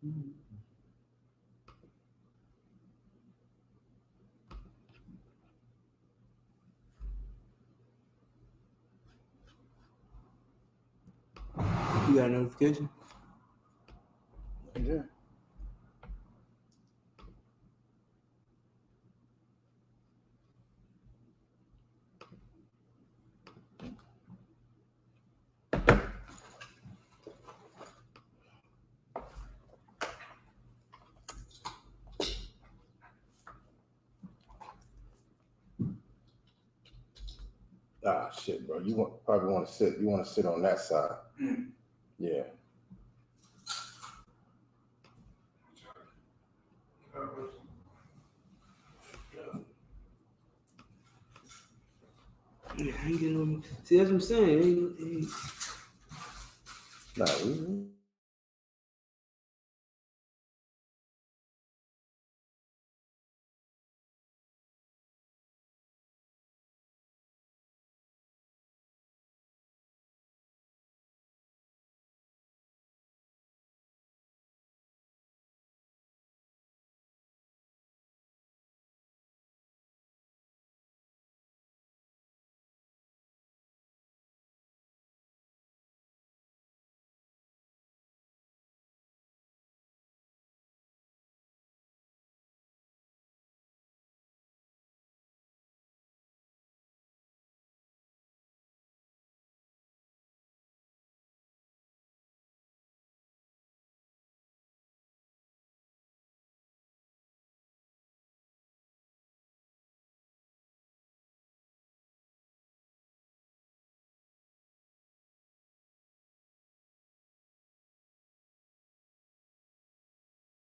You got a notification? Yeah. Ah, shit, bro. You probably want to sit. You want to sit on that side. Yeah. Yeah, I ain't getting no. See, that's what I'm saying. Nah,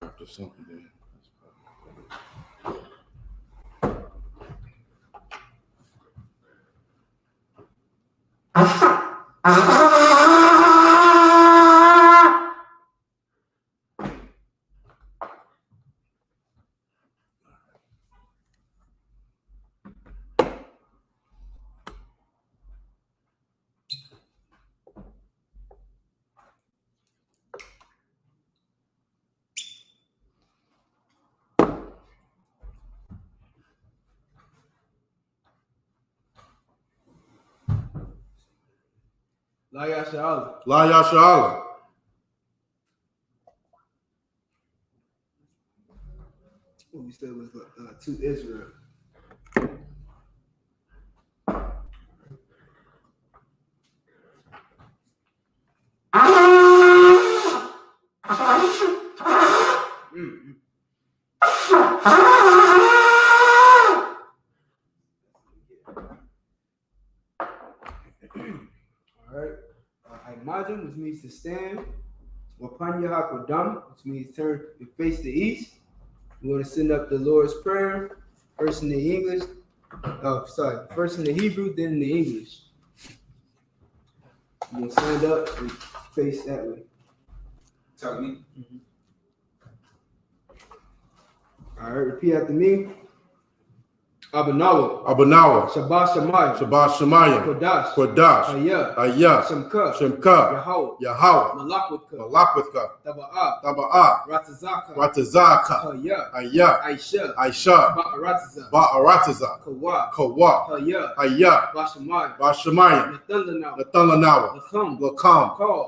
after something there. La YAHANNA. La YAHANNA. What we said was to Israel. Alright. Imagine, which means to stand. Wapan, which means turn and face the east. We're going to send up the Lord's Prayer, first in the English. First in the Hebrew, then in the English. You're going to stand up and face that way. Tell me. All right, repeat after me. Abanawa. Shabbat Shemayim. Kodash. Ayah. Shemka. Yahweh. Malakwitha. Taba'ah. Ratazaka. Ayah. Aisha. Ba'arataza. Kawa. Ayah. Bashamayim. Nathalanawa. Lakam.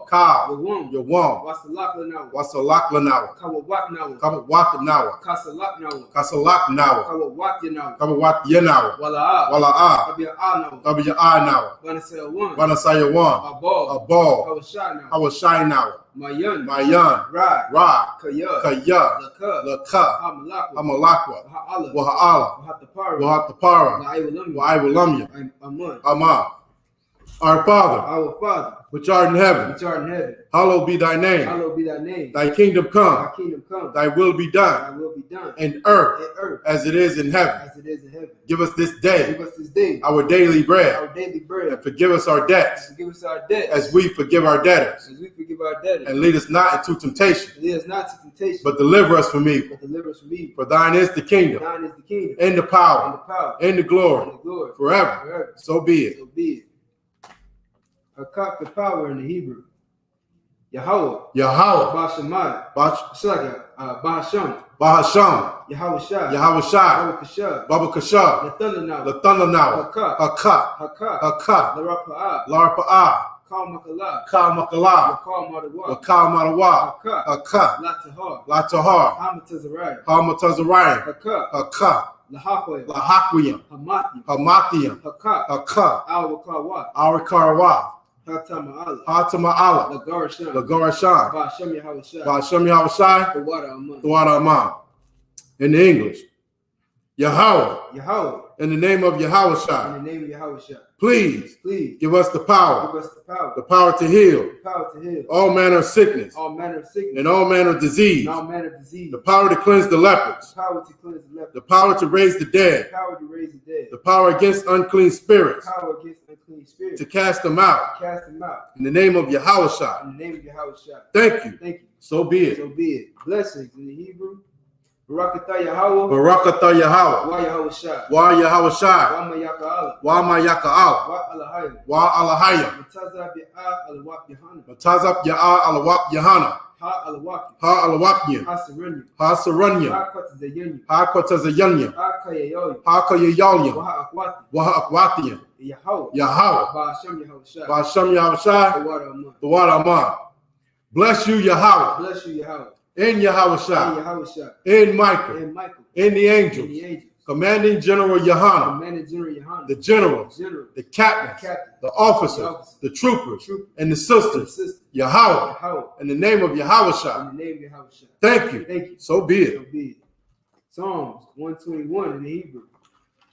Ka. Yawam. Wasalaklanawa. Kawawatanawa. Kasalaknawa. Kawawat Yenawa. Wala'ah. Tabiya'ah. Vanasayawan. Abal. Hawashai. Mayan. Ra. Kaya. Laka. Hamalakwa. Waha'ala. Wahatapara. Wa'iwalamya. Aman. Our Father, which art in heaven, hallowed be thy name. Thy kingdom come. Thy will be done. In earth as it is in heaven. Give us this day our daily bread. And forgive us our debts as we forgive our debtors. And lead us not into temptation, but deliver us from evil. For thine is the kingdom, and the power, and the glory, forever. So be it. I caught the power in the Hebrew. Yahweh. Yahweh. Bashamai. Bahasham. Bahasham. Yahweh Shai. Yahweh Shai. Baba Kashab. Baba Kashab. The Thunder Now. The Thunder Now. Haka. Haka. Haka. Haka. Larapa'ah. Larpa'ah. Kal Makala. Kal Makala. Wakal Madawa. Wakal Madawa. Haka. Haka. Latahar. Latahar. Hamatazariah. Hamatazariah. Haka. Haka. Lahakoyim. Lahakwiyam. Hamathium. Hamathium. Haka. Haka. Al-Wakawa. Arikarawa. Hatama'ala. Hatama'ala. Lagarashan. Lagarashan. Bahasham Yahweh Shai. Bahasham Yahweh Shai. The water Aman. The water Aman. In the English. Yahweh. Yahweh. In the name of Yahweh Shai. In the name of Yahweh Shai. Please. Please. Give us the power. Give us the power. The power to heal. The power to heal. All manner of sickness. All manner of sickness. And all manner of disease. And all manner of disease. The power to cleanse the lepers. The power to cleanse the lepers. The power to raise the dead. The power to raise the dead. The power against unclean spirits. The power against unclean spirits. To cast them out. To cast them out. In the name of Yahweh Shai. In the name of Yahweh Shai. Thank you. Thank you. So be it. So be it. Blessings in the Hebrew. Barakatah Yahweh. Barakatah Yahweh. Wa Yahweh Shai. Wa Yahweh Shai. Wa Mayaka'ala. Wa Mayaka'ala. Wa Alahayim. Wa Alahayim. Matazab Ya'a Al-Wap Yahanna. Matazab Ya'a Al-Wap Yahanna. Ha Al-Wap. Ha Al-Wapyim. Ha Saranyim. Ha Saranyim. Ha Kwatazayanyim. Ha Kwatazayanyim. Ha Kayayoyim. Ha Kayayoyim. Wa Akwati. Wa Akwatiyim. Yahweh. Yahweh. Bahasham Yahweh Shai. Bahasham Yahweh Shai. The water Aman. The water Aman. Bless you, Yahweh. Bless you, Yahweh. In Yahweh In Shai. Yahweh Shai. In Michael. And Michael. In the And angels. the angels. Commanding General Yahanna. Commanding General Yahanna. The generals. General. The captains. The captain. The officers. The officers. The troopers. Troopers. And the The sisters. sister. Yahweh. Yahweh. In the name of Yahweh Shai. In the name of Yahweh Shai. Thank you. Thank you. So be it. So be it. Psalms 121 in the Hebrew.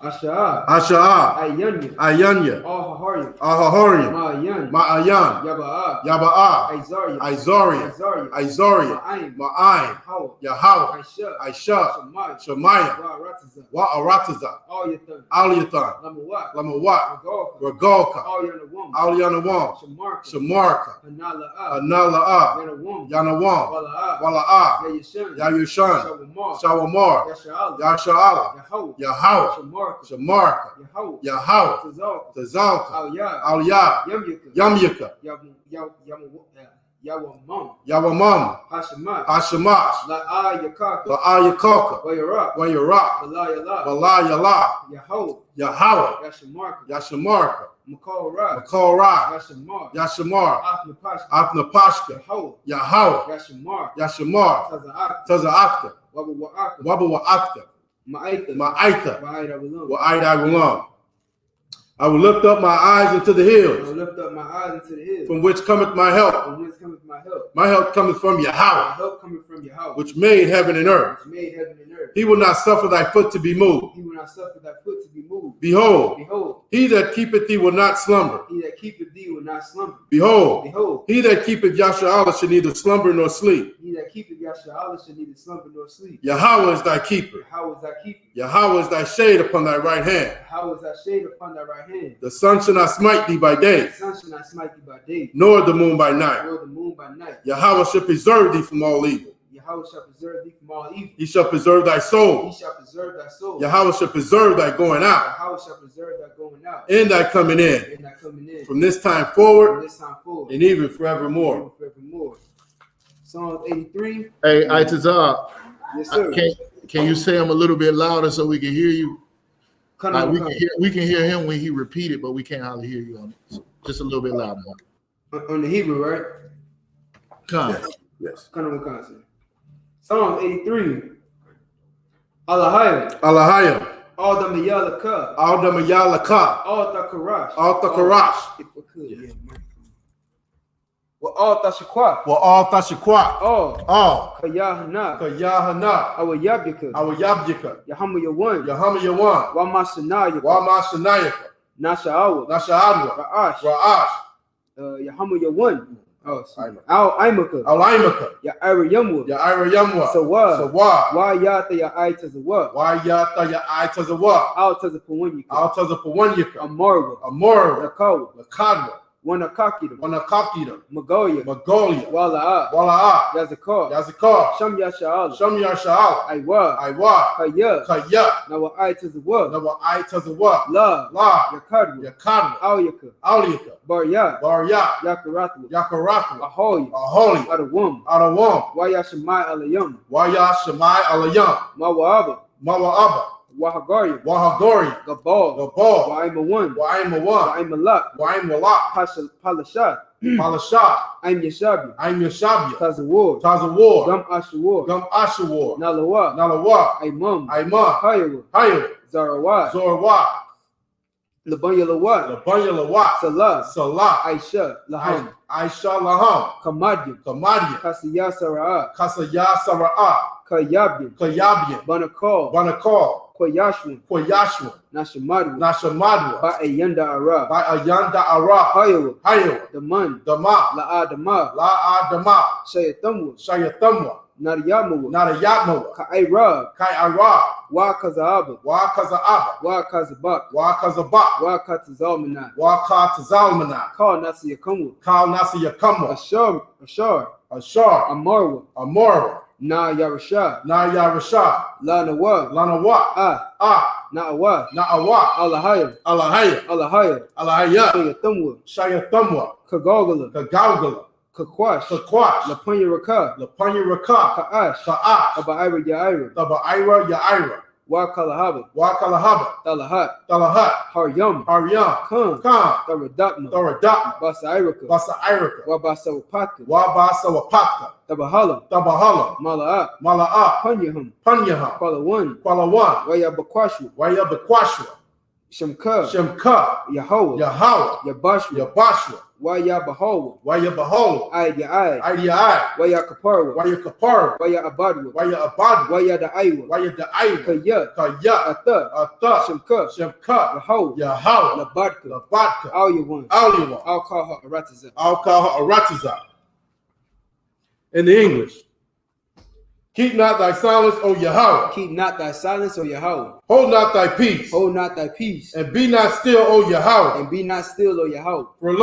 Asha'ah. Asha'ah. Ayanya. Ayanya. Al-Haharim. Ahahorim. Ma'ayan. Ma'ayan. Yaba'ah. Yaba'ah. Isariah. Isariah. Isariah. Isariah. Ma'ayin. Ma'ayin. Yahweh. Yahweh. Aisha. Aisha. Shemaiah. Shemaiah. Wa'arataza. Wa'arataza. Al-Yathan. Aliyathan. Lamawat. Lamawat. Ragalka. Ragalka. Al-Yanawam. Aliyanawam. Shamarka. Shamarka. Hanala'ah. Anala'ah. Yanawam. Yanawam. Wala'ah. Wala'ah. Yayashan. Yayushan. Shawamar. Shawamar. Yasha'ala. Yasha'ala. Yahweh. Yahweh. Shamarka. Shamarka. Yahweh. Yahweh. Tazalka. Tazalka. Al-Yah. Aliyah. Yamyaka. Yamyaka. Yawamam. Yawamam. Hashemah. Hashemash. La'ayakaka. La'ayakaka. Wayarak. Wayarak. Walayala. Walayala. Yahweh. Yahweh. Yashamarka. Yashamarka. Makorah. Makorah. Yashamar. Yashamar. Athnapashka. Athnapashka. Yahweh. Yahweh. Yashamar. Yashamar. Taza'ak. Taza'akta. Wabawa'aka. Wabawa'akta. Ma'aita. Ma'aita. Wa'aydawalam. Wa'aydawalam. I will lift up my eyes into the I will hills, lift up my eyes into the hills. from which cometh my help. From whence cometh my help? My help cometh from My Yahweh, help cometh from Yahweh. which made heaven and earth. Which made heaven and earth. He will not suffer thy foot to be moved. He will not suffer thy foot to be moved. Behold, Behold, he that keepeth thee will not slumber. he that keepeth thee will not slumber. Behold, Behold, he that keepeth Yahshua shall neither slumber nor sleep. he that keepeth Yahshua shall neither slumber nor sleep. Yahweh is thy keeper. How is thy keeper? Yahweh is thy shade upon thy right hand. How is thy shade upon thy right hand? The sun shall not smite thee by day, The sun shall not smite thee by day, nor the moon by night. nor the moon by night. Yahweh shall preserve thee from all evil. Yahweh shall preserve thee from all evil. He shall preserve thy He soul. shall preserve thy soul. Yahweh shall preserve thy going out Yahweh shall preserve thy going out and thy coming in, and thy coming in from this time from forward this time forward and even forevermore. and forevermore. Psalm 83. Hey, Itazar, Yes, sir. can you say him a little bit louder so we can hear you? Come Like on, we can hear him when he repeat it, but we can't hardly hear you on it. So just a little bit louder. on the Hebrew, right? Come. Yes. Come on, constant. Psalm 83. Alahayim. Alahayim. All the Mayalaka. Al the Mayalaka. All the Karash. Al the Karash. If we could, yeah. Well, all the Shakwa. Well, all Tashikwa. All. All. Kayahana. Kayahana. Our Yabika. Our Yabjika. Yahamu Yawan. Yahama Yawan. Wamashanayaka. Wama Shanayaka. Nasha'awa. Nasha'adwa. Ra'ash. Ra'ash. Yahamu Yawan. Oh, Aima. Al Aimaka. Alaimaka. Ya'ira Yamwa. Ya'ira Yamwa. Sawa. Sawa. Why Yata Ya'ai Tazawa. Why Yata Ya'ai Tazawa. Al Tazapawanyaka. Al Tazapawanyaka. Amarwa. Amora. Lakawa. Lakadwa. Wanakakida, Wanakakida, Magoya, Magolia, Wala'a, Wala'a, Yazakar, Yazikar, Sham Yasha'ala, Shamyar Sha'ala, Aywa, Iwa, Kaya, Kaya, Nawa I to the world, Naba I Tazawa, La, La, Yakadwa, Yakadwa, Auyaka, Aulika, Barya, Barya, Yakaratwa, Yakaratwa, Ahoy, Aholi, Adawum, Adawam, Wayashamai Alayum, Waya Shemai Alayam, Mawaba, Mawa'aba, Wahagaria, Wahagori, Gabal, Gabal, Waima 1, Wa'ima 1, Waima Lak, Wa'im Walak, Palashat, Palashah, I'm Yashabi, I'm Yashabia, Tazawar, Tazawar, Gum Ashawar, Gum Ashawar, Nalawa, Nalawa, Aimum, Aimah, Hayawa, Hayo, Zarawat, Zorwa, Labanya Lawat, Labanya Lawat, Salah, Salah, Aisha, Laham, Aisha Laham, Kamadyam, Kamadia, Kasiyah Sara'at, Kasaya Sara'ah, Kayabyam, Kayabian, Banakal, Banakal, Koyashwan, Koyashua, Nashamadwa, Nashamadwa, Ba'ayanda Arab, by Ayanda Ara, Hayawa, Hayo, Daman, Dama, La'adama, La Adama, Shayatamwa, Shayatamwa, Nariyamawa, Narayatmawa, Ka'ayrab, Kai Ara, Wa Kazaaba, Wa Kazaaba, Wa Kazabak, Wa Kazabak, Wa Katazalmanai, Wa Katazalmana, Call Nasiyakamwa, Kal Nasiyakamwa, Ashar, Ashar, Amarwa, Amora, Na Yarashah, Na Yarasha, La Nawa, Lanawa, Na'awa, Na'awa, Alahaya, Alahaya, Alahaya, Alahaya, Shayatamwa, Shayatamwa, Kagogala, Kagaugala, Kakwash, Kakwash, Lapanya Raka, Lapanya Raka, Ka'ash, Ka'ash, Aba'ira Ya'ira, Taba Ira Ya'ira, Wa Kalahaba, Wa Kalahaba, Talahat, Talahat, Haryam, Haryam, Khan, Khan, Tharadapma, Thoradapma, Basa Iraka, Basa Irika, Wa Basawapatka, Wabasa Wapatka, Tabahala, Tabahala, Mala'at, Mala'ah, Panyaham, Panyaham, Kwalawan, Kwalawan, Wayabakwashu, Wayabakwashwa, Shamka, Shemka, Yahweh, Yahweh, Yabashwa, Yabashwa, Wayabahawa, Wayabahola, Ayai, Idiai, Wayakaparwa, Wayakapar, Wayabadwa, Wayabad, Wayadaiwa, Wayadaiva, Kaya, Kaya, Atha, Atha, Shamka, Shemka, Yahweh, Yahweh, Labadka, Labadka, Alyawan, Aliwa, I'll call her Arataza. I'll call her Arataza. In the English, keep not thy silence, O Yahweh. Keep not thy silence, O Yahweh. Hold not thy peace. Hold not thy peace. And be not still, O Yahweh. And be not still, O Yahweh. For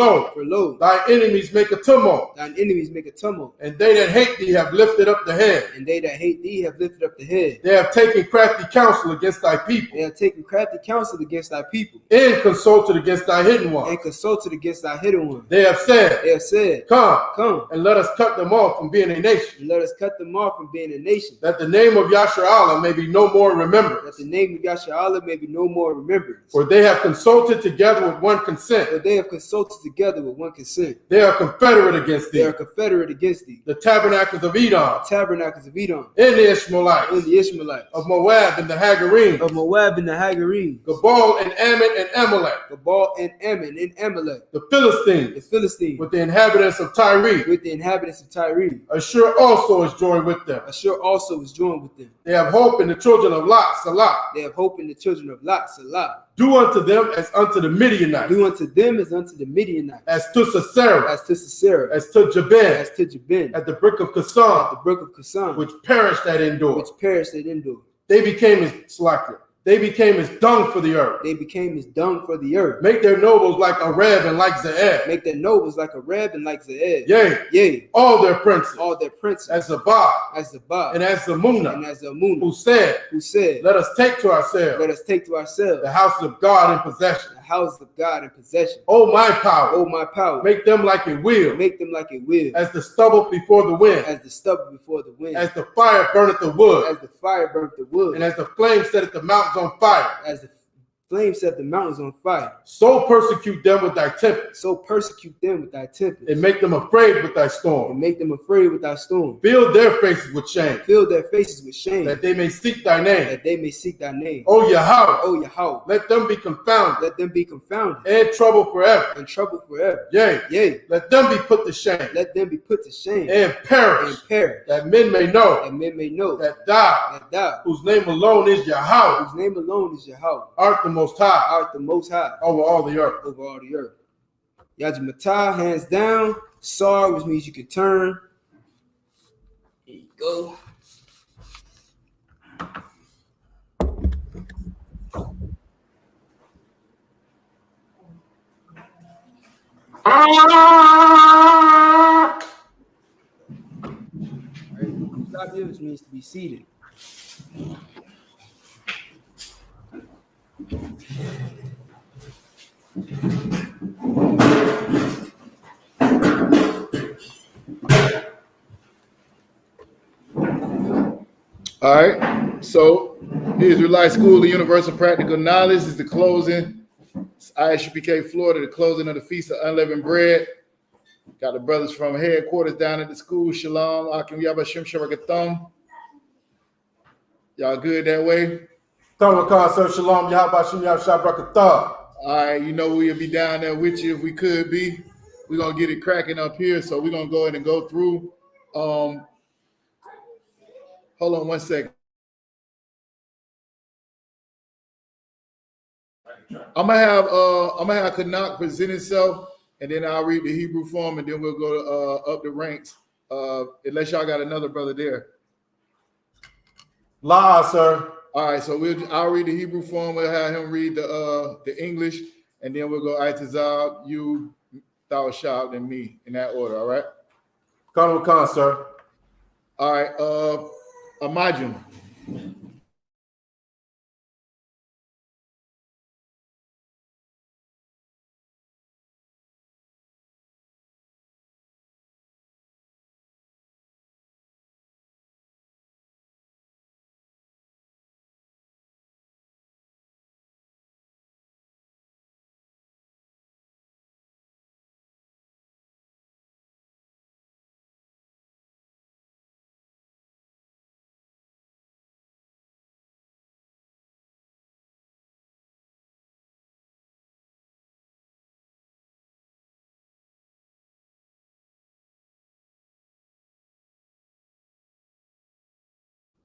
lo, thy enemies make a tumult. Thine enemies make a tumult. And they that hate thee have lifted up the head. And they that hate thee have lifted up the head. They have taken crafty counsel against thy people. They have taken crafty counsel against thy people. And consulted against thy hidden ones. And consulted against thy hidden ones. They have said, Come, and let us cut them off from being a nation. and let us cut them off from being a nation. That the name of Yasharallah may be no more remembered. That the name of Yasharallah may be no more remembered. For they have consulted together with one consent. For they have consulted together with one consent. They are confederate against thee. They are confederate against thee. The tabernacles of Edom. Tabernacles of Edom. And the Ishmaelites. And the Ishmaelites. Of Moab and the Hagarim. Of Moab and the Hagarim. Gabal and Ammon and Amalek. Gabal and Ammon and Amalek. The Philistines. The Philistines. With the inhabitants of Tyre. With the inhabitants of Tyre. Ashur also is joined with them. Ashur also is joined with them. They have hope in the children of Lot, Salah. They have hope in the children of Lot, Salah. Do unto them as unto the Midianites. Do unto them as unto the Midianites. As to Sisera. As to Sisera. As to Jabin. As to Jabin. At the brook of Kasan. At the brook of Kasan. Which perished at Endor. Which perished at Endor. They became as slacker. They became as dung for the earth. They became as dung for the earth. Make their nobles like Arab and like Ze'ed. Make their nobles like Arab and like Ze'ed. Yea. All their princes. All their princes. As Zabah. As Zabah. And as Zamuna. And as Zamuna. Who said. Let us take to ourselves. Let us take to ourselves. The houses of God in possession. The houses of God in possession. Oh my power. Oh my power. Make them like a wheel. Make them like a wheel. As the stubble before the wind. As the stubble before the wind. As the fire burneth the wood. As the fire burnt the wood. And as the flame setteth the mountains on fire. As the flame set the mountains on fire. So persecute them with thy tempest. So persecute them with thy tempest. And make them afraid with thy storm. And make them afraid with thy storm. Fill their faces with shame. Fill their faces with shame. That they may seek thy name. That they may seek thy name. O Yahweh. O Yahweh. Let them be confounded. Let them be confounded. And trouble forever. And trouble forever. Yea. Let them be put to shame. Let them be put to shame. And perish. And perish. That men may know. And men may know. That thou. Whose name alone is Yahweh. Whose name alone is Yahweh. Art the most high. Art the most high. Over all the earth. Over all the earth. Yajimatah, hands down. Sar, which means you can turn. Here you go. Which means to be seated. All right. So, Israelite School of Universal Practical Knowledge is the closing. It's I.S.U.P.K, Florida, the closing of the Feast of Unleavened Bread. Got the brothers from headquarters down at the school. Shalom, Akim Yabashim Sharakatham. Y'all good that way? Sir, Shalom, Yahabashim Yahshabrakatah. All right, you know we'll be down there with you if we could be. We're gonna get it cracking up here, so we're gonna go ahead and go through. Hold on one second. I'm gonna have Kanak present himself, and then I'll read the Hebrew form, and then we'll go to, up the ranks. Unless y'all got another brother there. La, sir. All right, so I'll read the Hebrew form. We'll have him read the English, and then we'll go Itazab, you, Thou Shab, and me in that order. All right. Khan, sir. All right. Imagine.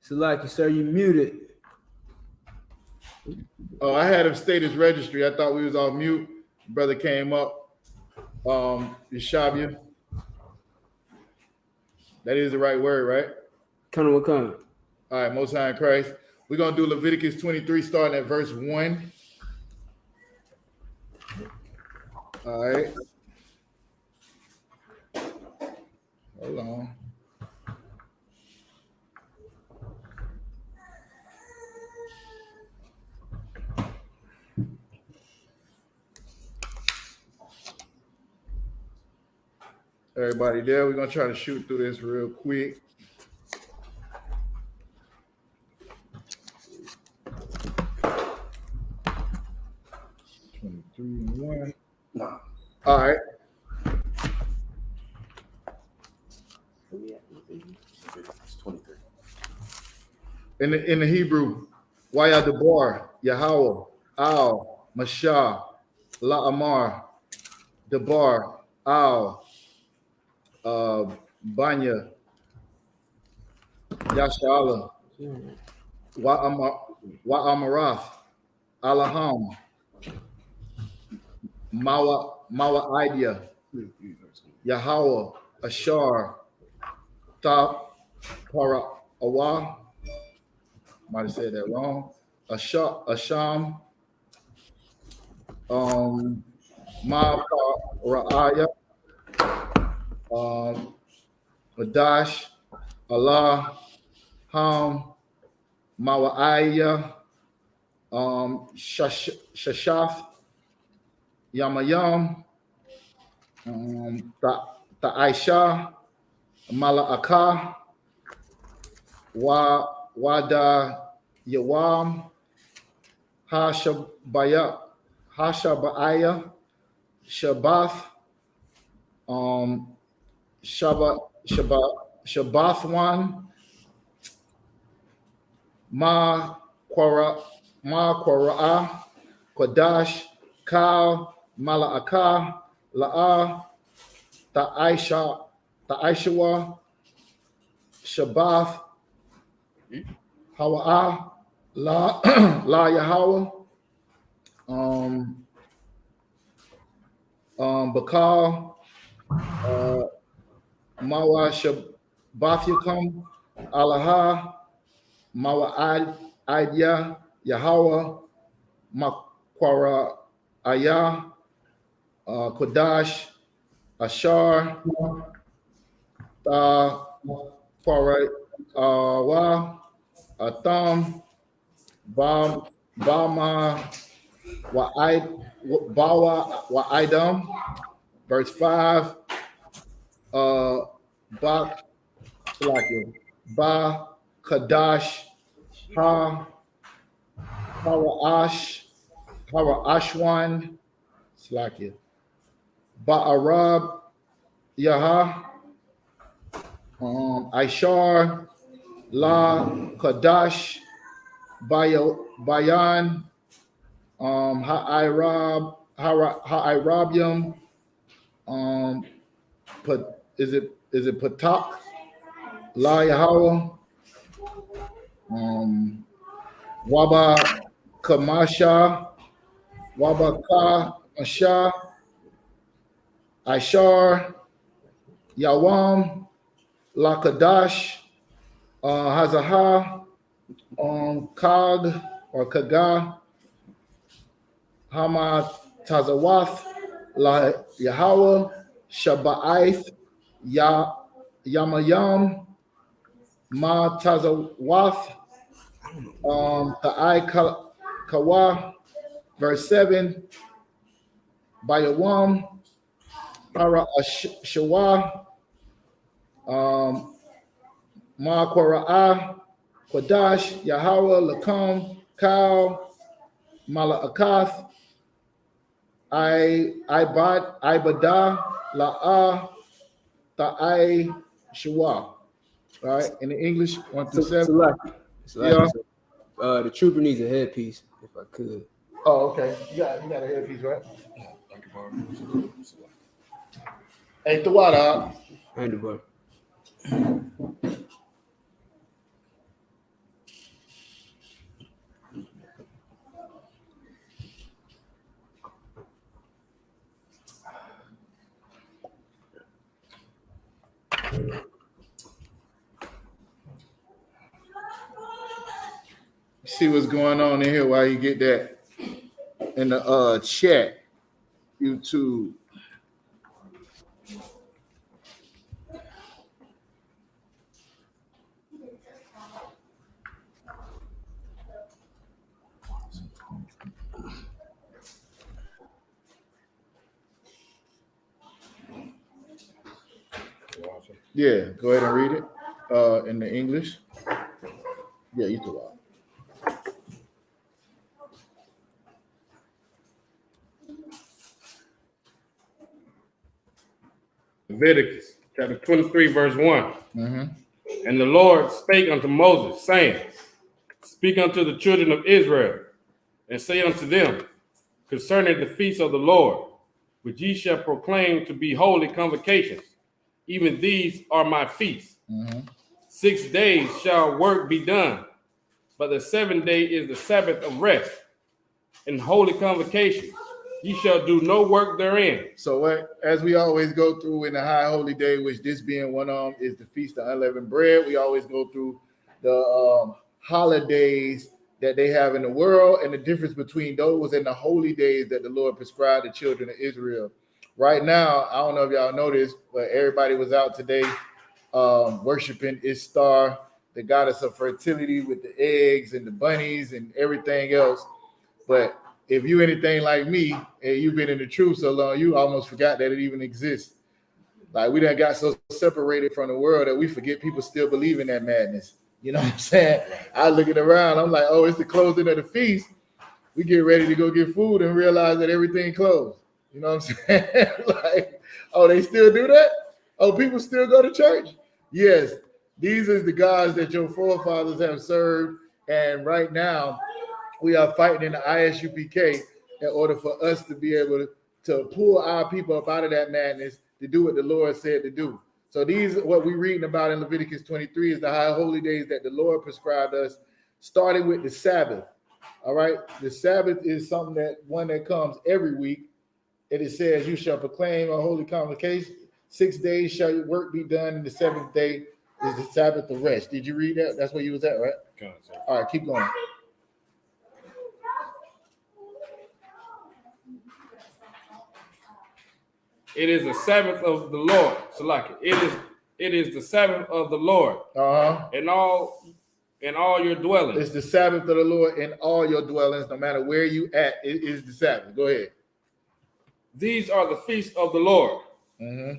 So, like, sir, you muted. Oh, I had him state his registry. I thought we was off mute. Brother came up. Yeshavia. That is the right word, right? Come. All right, Most High in Christ. We're going to do Leviticus 23, starting at verse 1. All right. Hold on. Everybody there? We're going to try to shoot through this real quick. No. All right. It's 23. In the Hebrew, Wayadabar, Yahweh, Al, Mashah, La'amar, Dabar, Al, Banya, Yashala, Wa'amarath, Alaham, Mawa Idea, Yahweh, Ashar, Ta Para Awa, might have said that wrong, Asham, Ma Ra'aya, Adash, Allah, Ham, Mawa'aya, Shashaf, Yamayam, Ta'aisha, Mala'aka, Wada Yawam, Hashabaya, Shabath, Shabathwan, Ma Quara'a, Kodash, Kal, Mala'aka, La'a, Ta'aishawa, Shabath, Hawa'a, La Yahweh, Bakal, Mawa Shabathyakum, Alaha, Mawa Idya, Yahweh, Makwara Ayah, Kodash, Ashar, Ta, Parai, Wa, Atham, Bam, Bama, Bawa, Wa'idam, verse 5, Ba, Ba, Kadash, Ha, Hara Ashwan, Slakia, Ba'arab, Yaha, Ishar, La, Kadash, Bayan, Ha'irabium, is it Patak, La Yahweh, Waba Kamasha, Waba Ka Masha, Ishar, Yawam, Lakadash, Hazaha, Kag or Kaga, Hama Tazawath, La Yahweh, Shaba'ith, Yamayam, Ma Tazawath, Ta'ai Kawa, verse 7, Bayawam, Para Shawa, Ma Kora'ah, Kodash, Yahweh, Lakam, Kal, Mala'akath, Ibadah, La'ah, Ta'ai, Shua. All right, in the English, 1 through 7. Yeah. The trooper needs a headpiece, if I could. Oh, okay. You got a headpiece, right? Hey, the water. Handlebar. See what's going on in here while you get that in the chat, YouTube. Yeah, go ahead and read it in the English. Yeah, you can watch. Leviticus chapter 23, verse 1. Mm-hmm. And the Lord spake unto Moses, saying, Speak unto the children of Israel, and say unto them, concerning the feasts of the Lord, which ye shall proclaim to be holy convocations, even these are my feasts. Mm-hmm. 6 days shall work be done, but the 7th day is the Sabbath of rest, and holy convocation. Ye shall do no work therein. So as we always go through in the high holy day, which this being one of them is the Feast of Unleavened Bread, we always go through the holidays that they have in the world and the difference between those and the holy days that the Lord prescribed the children of Israel. Right now, I don't know if y'all noticed, but everybody was out today worshiping Ishtar, the goddess of fertility, with the eggs and the bunnies and everything else. But if you anything like me and you've been in the truth so long, you almost forgot that it even exists. Like we done got so separated from the world that we forget people still believe in that madness. You know what I'm saying? I looking around, I'm like, oh, it's the closing of the feast. We get ready to go get food and realize that everything closed. You know what I'm saying? Like, oh, they still do that? Oh, people still go to church? Yes, these are the gods that your forefathers have served. And right now, we are fighting in the I.S.U.P.K. in order for us to be able to pull our people up out of that madness to do what the Lord said to do. So these, what we're reading about in Leviticus 23 is the high holy days that the Lord prescribed us, starting with the Sabbath. All right, the Sabbath is something that comes every week. And it says, you shall proclaim a holy convocation. 6 days shall your work be done, and the 7th day is the Sabbath of rest. Did you read that? That's where you was at, right? All right, keep going. It is the Sabbath of the Lord. Salaki. It is the Sabbath of the Lord. In all your dwellings. It's the Sabbath of the Lord in all your dwellings, no matter where you at. It is the Sabbath. Go ahead. These are the feasts of the Lord.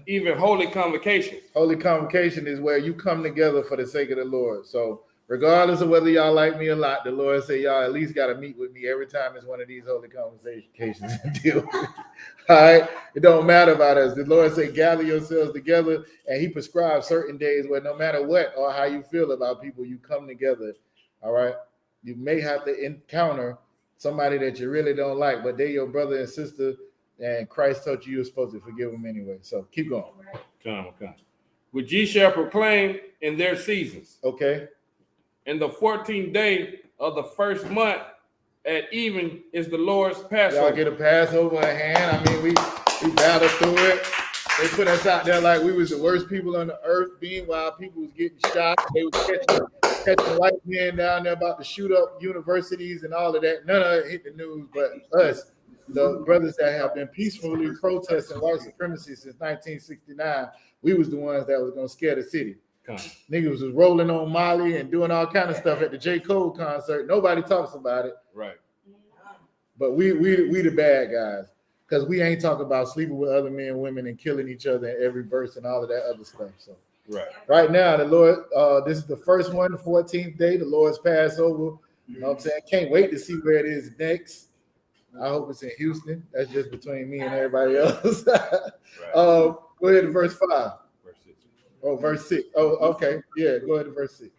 Even holy convocation. Holy convocation is where you come together for the sake of the Lord. So regardless of whether y'all like me or not, the Lord say y'all at least got to meet with me every time it's one of these holy convocations and deal with it. All right? It don't matter about us. The Lord say gather yourselves together, and he prescribes certain days where no matter what or how you feel about people, you come together. All right? You may have to encounter somebody that you really don't like, but they're your brother and sister, and Christ told you were supposed to forgive them anyway. So keep going. Come. Which ye shall proclaim in their seasons. Okay. In the 14th day of the first month at even is the Lord's Passover. Y'all get a Passover in hand. I mean, we battled through it. They put us out there like we was the worst people on the earth. Meanwhile, people was getting shot. They was catching white men down there about to shoot up universities and all of that. None of it hit the news, but us, the brothers that have been peacefully protesting white supremacy since 1969, we was the ones that was gonna scare the city. Niggas was rolling on Molly and doing all kind of stuff at the J. Cole concert. Nobody talks about it. Right. But we the bad guys, because we ain't talking about sleeping with other men and women and killing each other in every verse and all of that other stuff. So right now, the Lord, this is the first one, the 14th day, the Lord's Passover. You know what I'm saying? Can't wait to see where it is next. I hope it's in Houston. That's just between me and everybody else. Go ahead to verse 5. Oh, verse 6. Oh, okay. Yeah, go ahead to verse 6.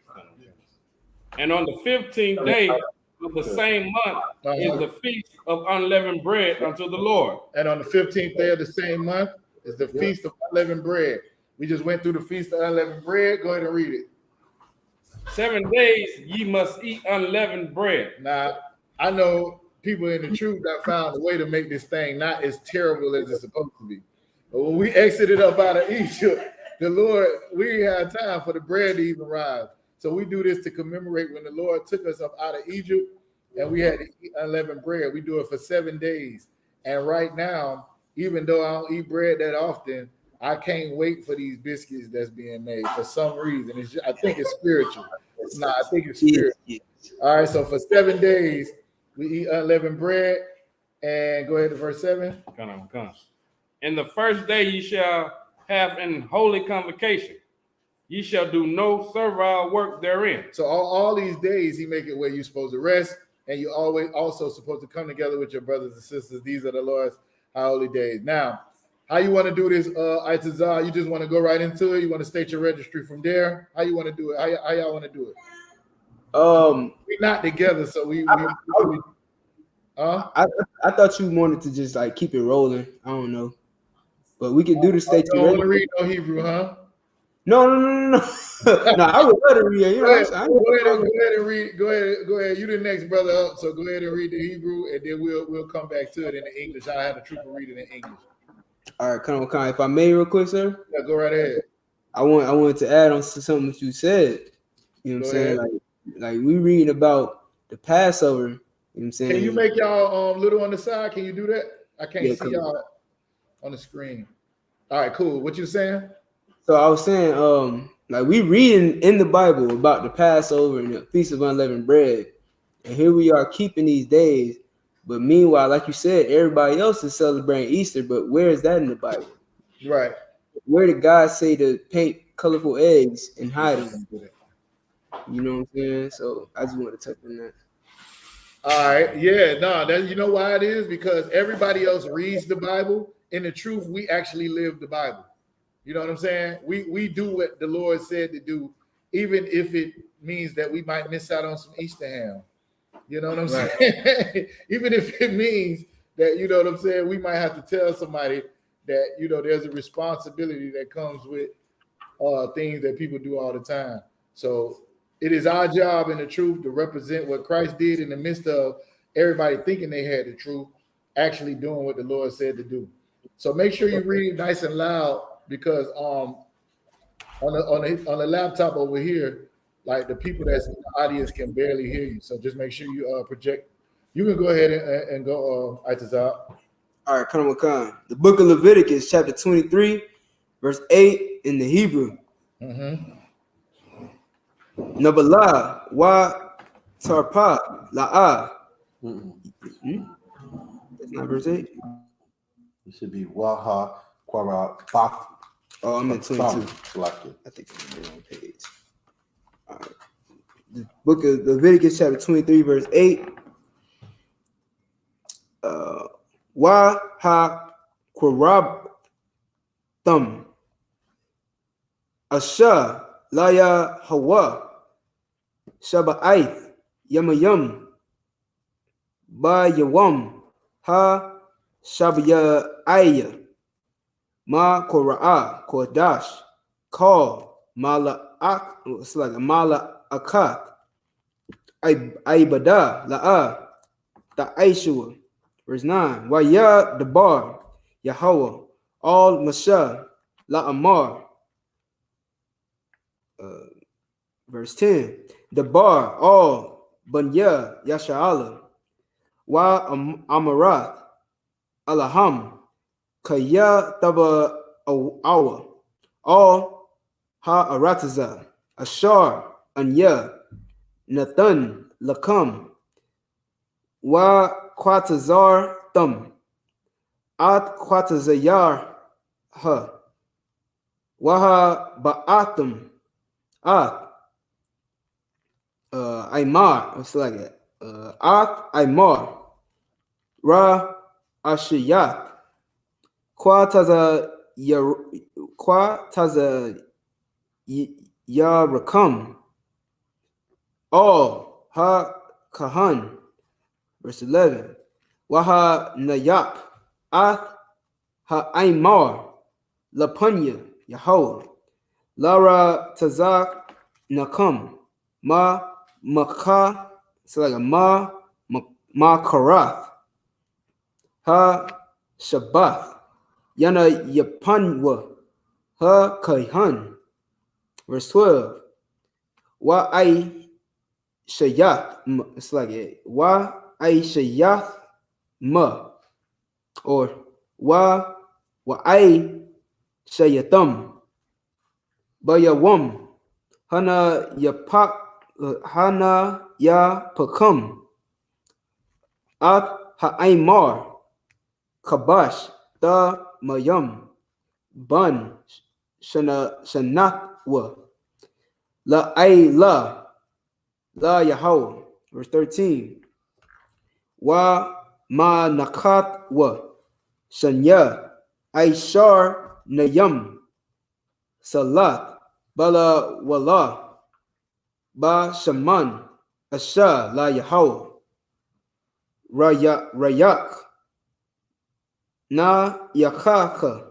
And on the 15th day of the same month is the feast of unleavened bread unto the Lord. And on the 15th day of the same month is the feast of unleavened bread. We just went through the feast of unleavened bread. Go ahead and read it. 7 days ye must eat unleavened bread. Now, I know people in the truth that found a way to make this thing not as terrible as it's supposed to be. But when we exited up out of Egypt, the Lord, we had time for the bread to even rise. So we do this to commemorate when the Lord took us up out of Egypt and we had to eat unleavened bread. We do it for 7 days. And right now, even though I don't eat bread that often, I can't wait for these biscuits that's being made for some reason. I think it's spiritual. I think it's spiritual. All right, so for 7 days, we eat unleavened bread. And go ahead to verse 7. Come. And the first day ye shall have an holy convocation. Ye shall do no servile work therein. So all these days he make it where you're supposed to rest, and you always also supposed to come together with your brothers and sisters. These are the Lord's holy days. Now, how you want to do this, Itazar? You just want to go right into it? You want to state your registry from there? How you want to do it? How y'all want to do it? We're not together, so I thought you wanted to just like keep it rolling. I don't know, but we could do the state. You don't want to read no Hebrew, huh? No. No, I would love to read. You know, go ahead and read. Go ahead. You the next brother up, so go ahead and read the Hebrew, and then we'll come back to it in the English. I have the trooper read it in English. All right, come on. If I may, real quick, sir. Yeah, go right ahead. I wanted to add on to something that you said. You know what I'm saying? Like we reading about the Passover. You know what I'm saying? Can you make y'all little on the side? Can you do that? I can't see y'all on the screen. All right, cool. What you saying? So I was saying, like we reading in the Bible about the Passover and the Feast of Unleavened Bread, and here we are keeping these days. But meanwhile, like you said, everybody else is celebrating Easter. But where is that in the Bible? Right. Where did God say to paint colorful eggs and hide them? You know what I'm saying? So I just want to touch on that. All right. Yeah. No. That you know why it is? Because everybody else reads the Bible. In the truth, we actually live the Bible. You know what I'm saying? We do what the Lord said to do, even if it means that we might miss out on some Easter ham. You know what I'm saying? Even if it means that, you know what I'm saying, we might have to tell somebody that, you know, there's a responsibility that comes with things that people do all the time. So it is our job in the truth to represent what Christ did in the midst of everybody thinking they had the truth, actually doing what the Lord said to do. So make sure you read nice and loud, because on the laptop over here, like the people that's in the audience can barely hear you. So just make sure you project. You can go ahead and go, Itazar. All right, come on. The book of Leviticus, chapter 23, verse 8 in the Hebrew. Nabala wa tarpa la'a. That's not verse 8. It should be Waha Quara Bak. Oh, I'm in 22. Like I think I'm on the wrong page. All right. The book of Leviticus, chapter 23, verse 8. Wa ha quarab thum asha laya hawa shaba'ith yamayum ba yawam ha shabya ayya ma kora'a kodash call mala ak. It's like mala akat aibada la'a the I.S.U.P.K. Verse 9. Wa ya the bar Yahweh all Masha la Amar. Verse 10. The bar all Banya Yasha'ala wa Amarath Alaham Kaya Taba Awa all Ha Arataza Ashar Anya Nathan Lakam wa Quatazar Thum At Quatazayar Ha Waha Ba'atum At Aymar. What's like it? At Aymar Ra Ashiyat Quataza Yarakam all Ha Kahan. Verse 11. Waha Nayak Ath Ha Aymar Lapunya Yahweh Lara Tazak Nakam Ma Maka. It's like a Ma Karath Ha Shabbath Yana Yapanwa Ha Kaihan. Verse 12. Wa I Shayath. It's like it. Wa I Shayath Ma or Wa I Shayatham Bayawam Hana Ya-Pakam At Ha'aymar Kabash Da Mayam Ban Shanatwa La Ayla La Yahweh. Verse 13. Wa Ma Nakat Wa Shanya Aishar Nayam Salat Bala Wala Ba Shaman Asha La Yahweh Rayak Na Yakaka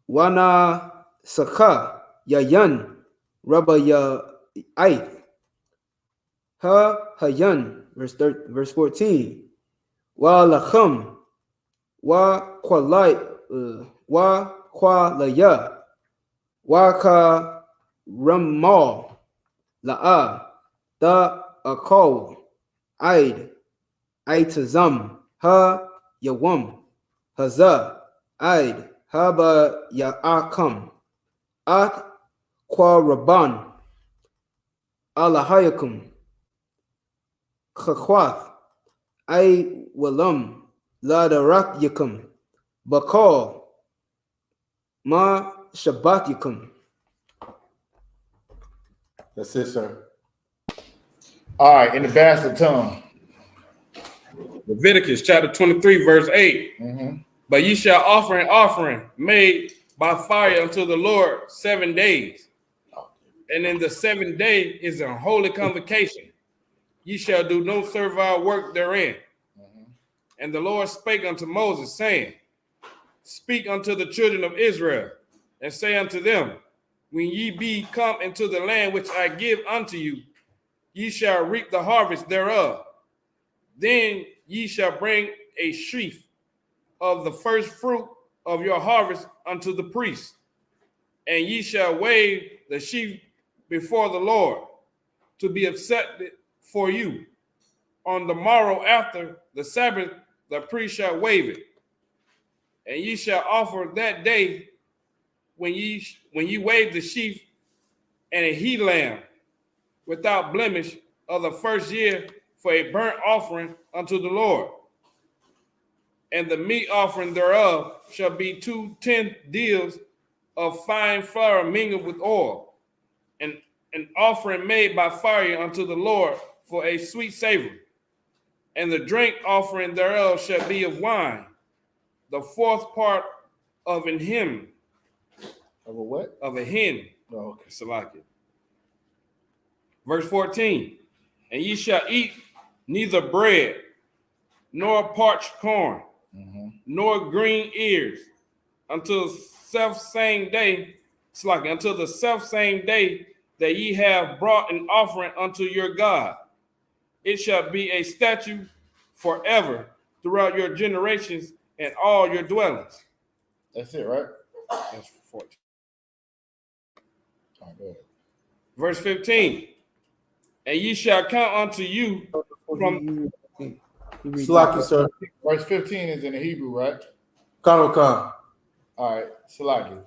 Wana Saka Yayan Rabaya Aith Ha Hayan. Verse 14. Wa Lacham Wa Kwalaya Waka Ramal La'a Da Akol Aid Aitazam Ha Yawam Haza Aid Haba Ya'akam At Kwaraban Alahayakum Khakwath Ay Walam Ladarak Yakum Bakal Ma Shabbat Yakum. That's it, sir. All right, in the bastard tongue. Leviticus chapter 23, verse 8. But ye shall offer an offering made by fire unto the Lord 7 days. And in the 7th day is a holy convocation. Ye shall do no servile work therein. And the Lord spake unto Moses, saying, Speak unto the children of Israel, and say unto them, When ye be come into the land which I give unto you, ye shall reap the harvest thereof. Then ye shall bring a sheaf of the first fruit of your harvest unto the priest, and ye shall wave the sheaf before the Lord to be accepted for you. On the morrow after the Sabbath the priest shall wave it. And ye shall offer that day when ye wave the sheaf and a he lamb without blemish of the first year for a burnt offering unto the Lord. And the meat offering thereof shall be 2 tenth deals of fine flour mingled with oil, and an offering made by fire unto the Lord for a sweet savor. And the drink offering thereof shall be of wine, the 4th part of an hin. Of a what? Of a hin. Oh, okay. Salaki. Verse 14. And ye shall eat neither bread, nor parched corn, nor green ears, until the self-same day that ye have brought an offering unto your God. It shall be a statute forever throughout your generations and all your dwellings. That's it, right? That's 14. All right, go ahead. Verse 15. And ye shall count unto you from... Salaki, sir. Verse 15 is in the Hebrew, right? Khan Khan. All right, Salaki.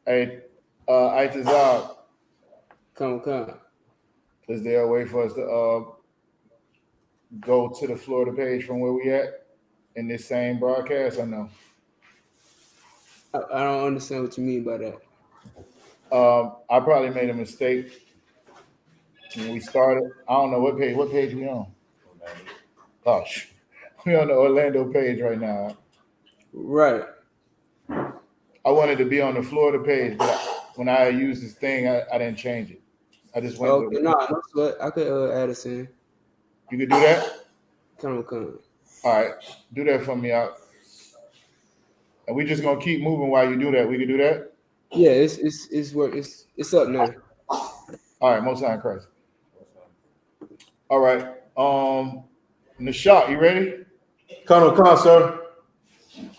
Hey, Itazab, Come. is there a way for us to go to the Florida page from where we at in this same broadcast or no? I don't understand what you mean by that. I probably made a mistake when we started. I don't know what page we on. Gosh, we on the Orlando page right now. Right. I wanted to be on the Florida page, but when I used this thing, I didn't change it. I just went. Okay, no sweat. I could add us in. You could do that? Come. All right, do that for me out. And we just gonna keep moving while you do that. We can do that? Yeah, it's work. It's up now. All right, most high in Christ. All right. Nashak, you ready? Khan Khan, sir.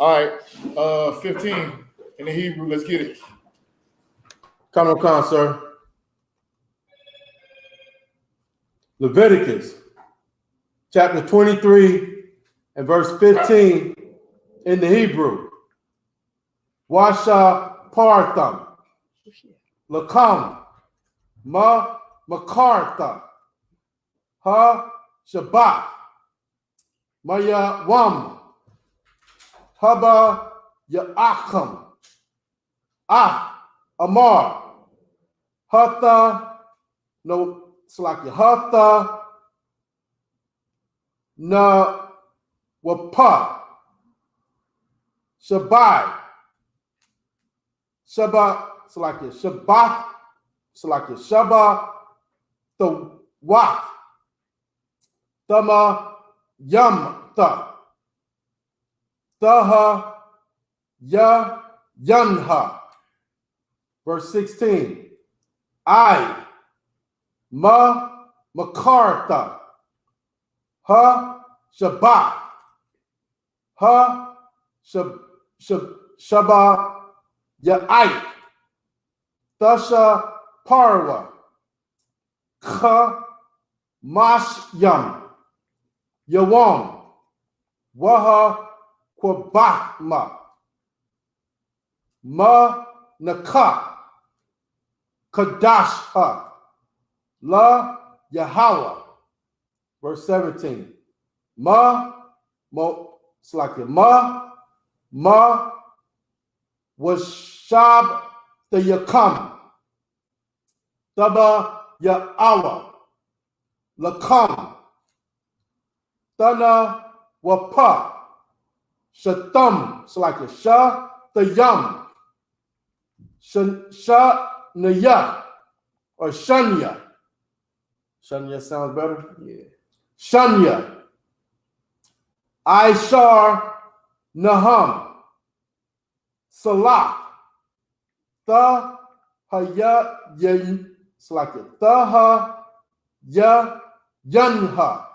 All right. 15 in the Hebrew. Let's get it. Khan Khan, sir. Leviticus chapter 23 and verse 15 in the Hebrew. Washa partham lakam ma makarta ha shabbat maya wam haba ya'acham amar hatha no slaki hatha na wapa shabai Shabbat, Shabbat, the Wak, Tama, Yamta, Taha, Ya, Yanha. Verse 16. I, Makarta, Ha, Shabbat, Ha, Shabbat, Ya'ai, Tasha Parwa, Kha Mashyam, Yawam, Waha Kwabahma, Ma Naka, Kadashha, La Yahweh. Verse 17. It's like Ma was Shab the Yakam, Taba Ya'awa, Lakam, Tana Wapa, Shatam, it's like a Sha the Yam, Sha Naya, or Shanya. Shanya sounds better? Yeah. Shanya, Ishar Naham, Salah, Ta Haya Yan, Taha Ya Yanha,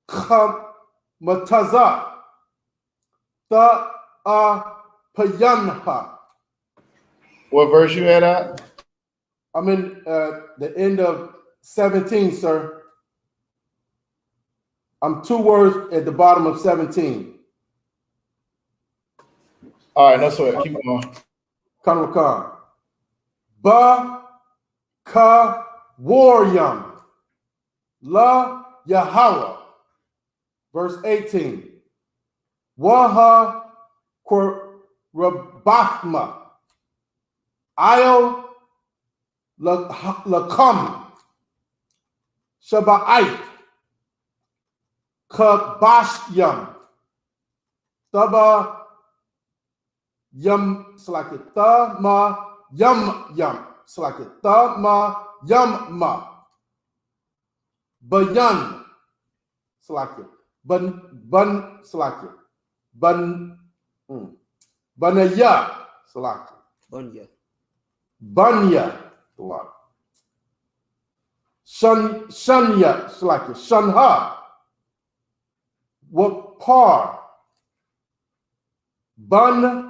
Kham Mataza, Ta A Payanha, What verse you at? I'm in the end of 17, sir. I'm 2 words at the bottom of 17. All right, that's what. Keep going. Khan. Ba ka waryam. La Yahweh. Verse 18. Waha Rabathma. Io Lakam. Shaba'ite. Kabashyam. Taba Yum Slakit. Tama Yum Yum. Slakit. Tama Yum Ma. Bayan Slakit. Bun Slakit. Banaya Slakit. Banya Slakit. Shanya Slakit. Shanha. Wapar. Bun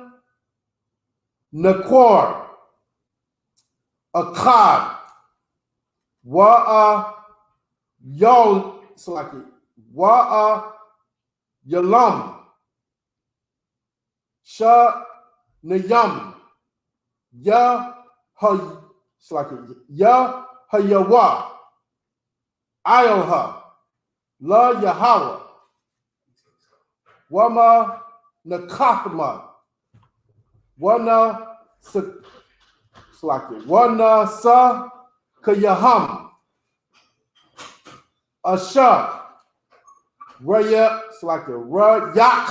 Nakwar. Akkad. Wa'a Yal Slaki. Wa'a Yalam. Sha Nayam. Ya Hay Slaki. Ya Hayawa. Ayalha. La Yahweh. Wama Nakakma. Wana Slaki. Wana Sa Kayaham. Asha. Raya Slaki. Rayak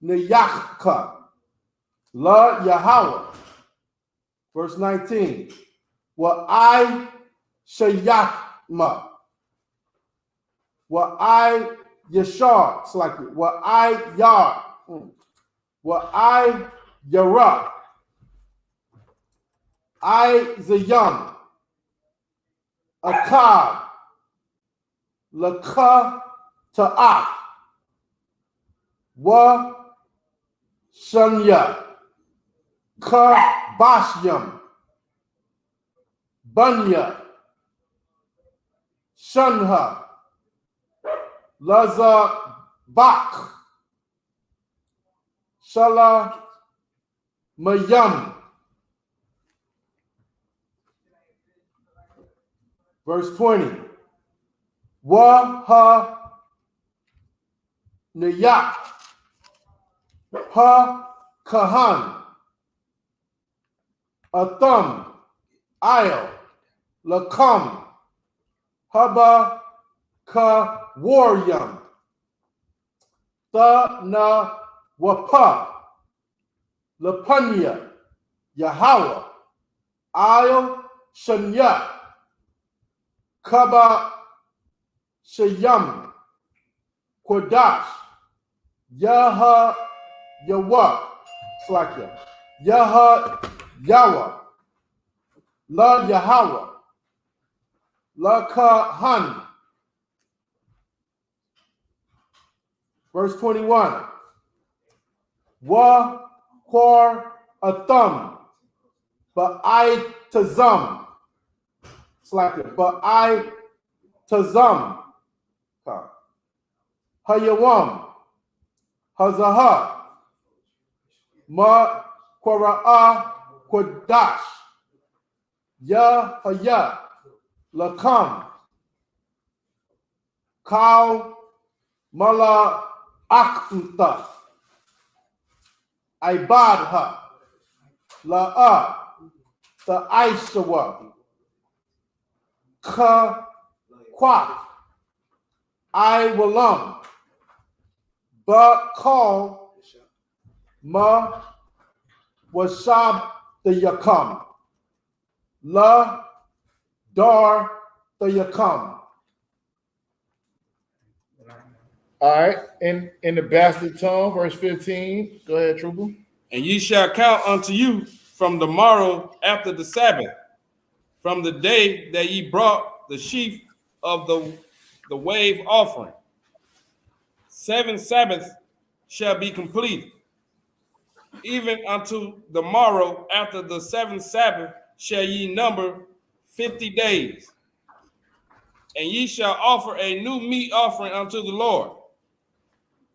Nayakka. La Yahweh. Verse 19. Wa I Shayatma. Wa I Yashar. Slaki. Wa I Yar. Wa I Yara. I Zayam. Akkad. Laka Ta'af. Wa Shanya. Ka Bashyam. Banya. Shanha. Laza Bak. Shala Mayam. Verse 20. Wa ha Nayak. Ha Kahan. Atham. Io. Lakam. Haba Ka Waryam. Tha na Wapa. Lapanya. Yahweh. Io Shanya. Kaba Shayam. Kodash. Yaha Yawa. Slakia. Yaha Yawa. La Yahweh. La Kahan. Verse 21. Wa Kwar Atham. Ba'ai Tazam. Slacker. Ba'ai Tazam. Hayawam. Hazaha. Ma Kwara'a Kodash. Ya Haya. Lakam. Kal Mala Akta. Ibadha. La'a. The Isupk. Ka Kwat. Walam. Ba Call. Ma Washab the Yakam. La Dar the Yakam. All right, in the bastard tongue, verse 15. Go ahead, Trooper. And ye shall count unto you from the morrow after the Sabbath, from the day that ye brought the sheaf of the wave offering. 7 Sabbaths shall be completed. even unto the morrow after the 7th Sabbath shall ye number 50 days. And ye shall offer a new meat offering unto the Lord.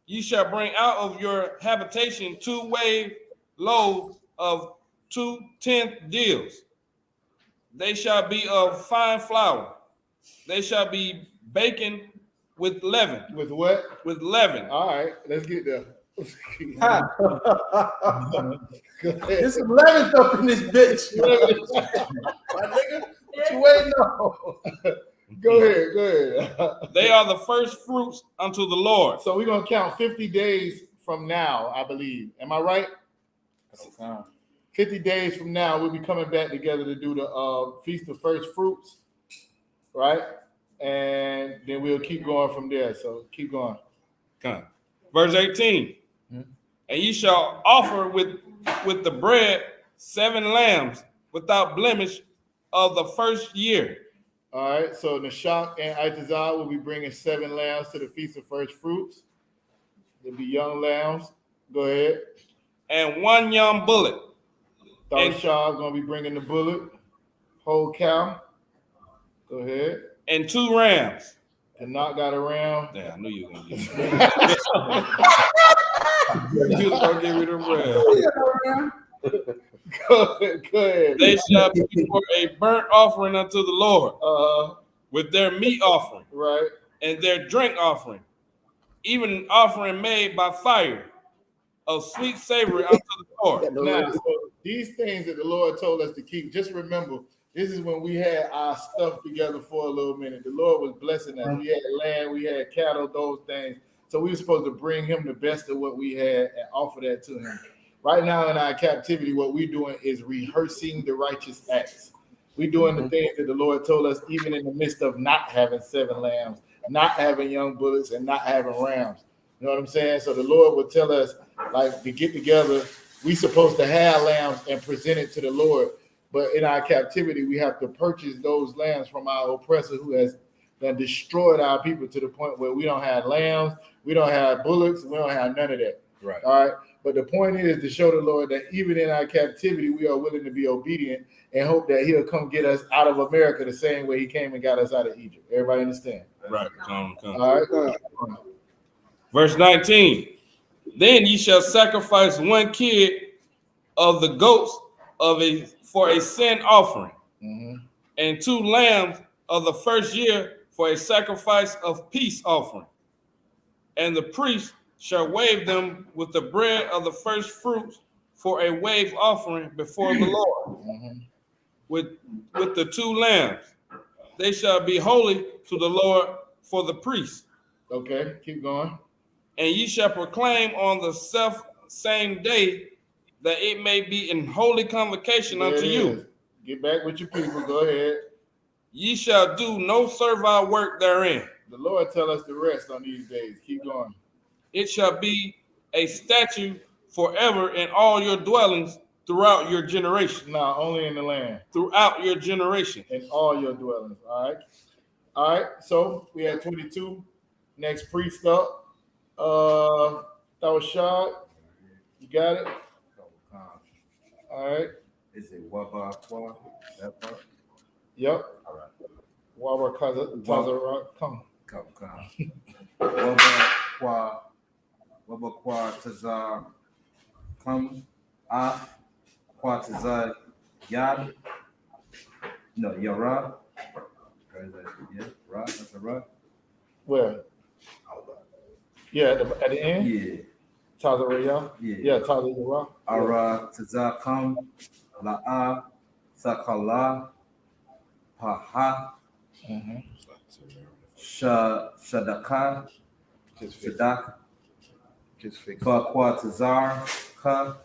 Ye shall bring out of your habitation 2 wave loaves of 2/10 deals. They shall be of fine flour. They shall be baking with leaven. With what? With leaven. All right, let's get there. There's some lemon stuff in this bitch. My nigga, what you waiting on? Go ahead. They are the first fruits unto the Lord. So we're gonna count 50 days from now, I believe. Am I right? 50 days from now, we'll be coming back together to do the Feast of First Fruits, right? And then we'll keep going from there. So keep going. Okay. Verse 18. And ye shall offer with the bread 7 lambs without blemish of the first year. All right, so Nashak and Itazal will be bringing 7 lambs to the Feast of First Fruits. There'll be young lambs. Go ahead. And 1 young bullock. Shah going to be bringing the bullock. Whole cow. Go ahead. And 2 rams. Tanakh got a ram. Yeah, I knew you were going to get it. You was going to get rid of ram. Go ahead. They shall be for a burnt offering unto the Lord, with their meat offering, right, and their drink offering, even an offering made by fire of sweet savory unto the Lord. Now, so these things that the Lord told us to keep, just remember, this is when we had our stuff together for a little minute. The Lord was blessing us. We had land, we had cattle, those things. So we were supposed to bring him the best of what we had and offer that to him. Right now in our captivity, what we're doing is rehearsing the righteous acts. We're doing the things that the Lord told us, even in the midst of not having 7 lambs, not having young bullocks, and not having rams. You know what I'm saying? So the Lord would tell us, like, to get together, we're supposed to have lambs and present it to the Lord. But in our captivity, we have to purchase those lambs from our oppressor who has destroyed our people to the point where we don't have lambs, we don't have bullocks, we don't have none of that. Right. All right. But the point is to show the Lord that even in our captivity, we are willing to be obedient and hope that he'll come get us out of America the same way he came and got us out of Egypt. Everybody understand? Right. Come. All right. Verse 19. Then ye shall sacrifice 1 kid of the goats for a sin offering, and 2 lambs of the first year for a sacrifice of peace offering. And the priest shall wave them with the bread of the first fruits for a wave offering before the Lord, with the 2 lambs. They shall be holy to the Lord for the priest. Okay, keep going. And ye shall proclaim on the self same day that it may be in holy convocation unto you. Get back with your people. Go ahead. Ye shall do no servile work therein. The Lord tell us to rest on these days. Keep going. It shall be a statute forever in all your dwellings throughout your generation. No, only in the land. Throughout your generation. In all your dwellings. All right. All right. So we had 22. Next priest up. Tawashad. You got it? All right. Is it Wabakwa? That part? Yep. All right. Wabakwa. Come. Wabakwa Tazar. Come. Kwa Tazar Yad. No, Yara. Yeah, Ra. That's a Ra. Where? Yeah, at the end? Yeah. Tazaraya? Yeah, Tazaraya. Ara Tazakam La'a Sakala Paha Shadaka Shadak Kwa Tazar Ka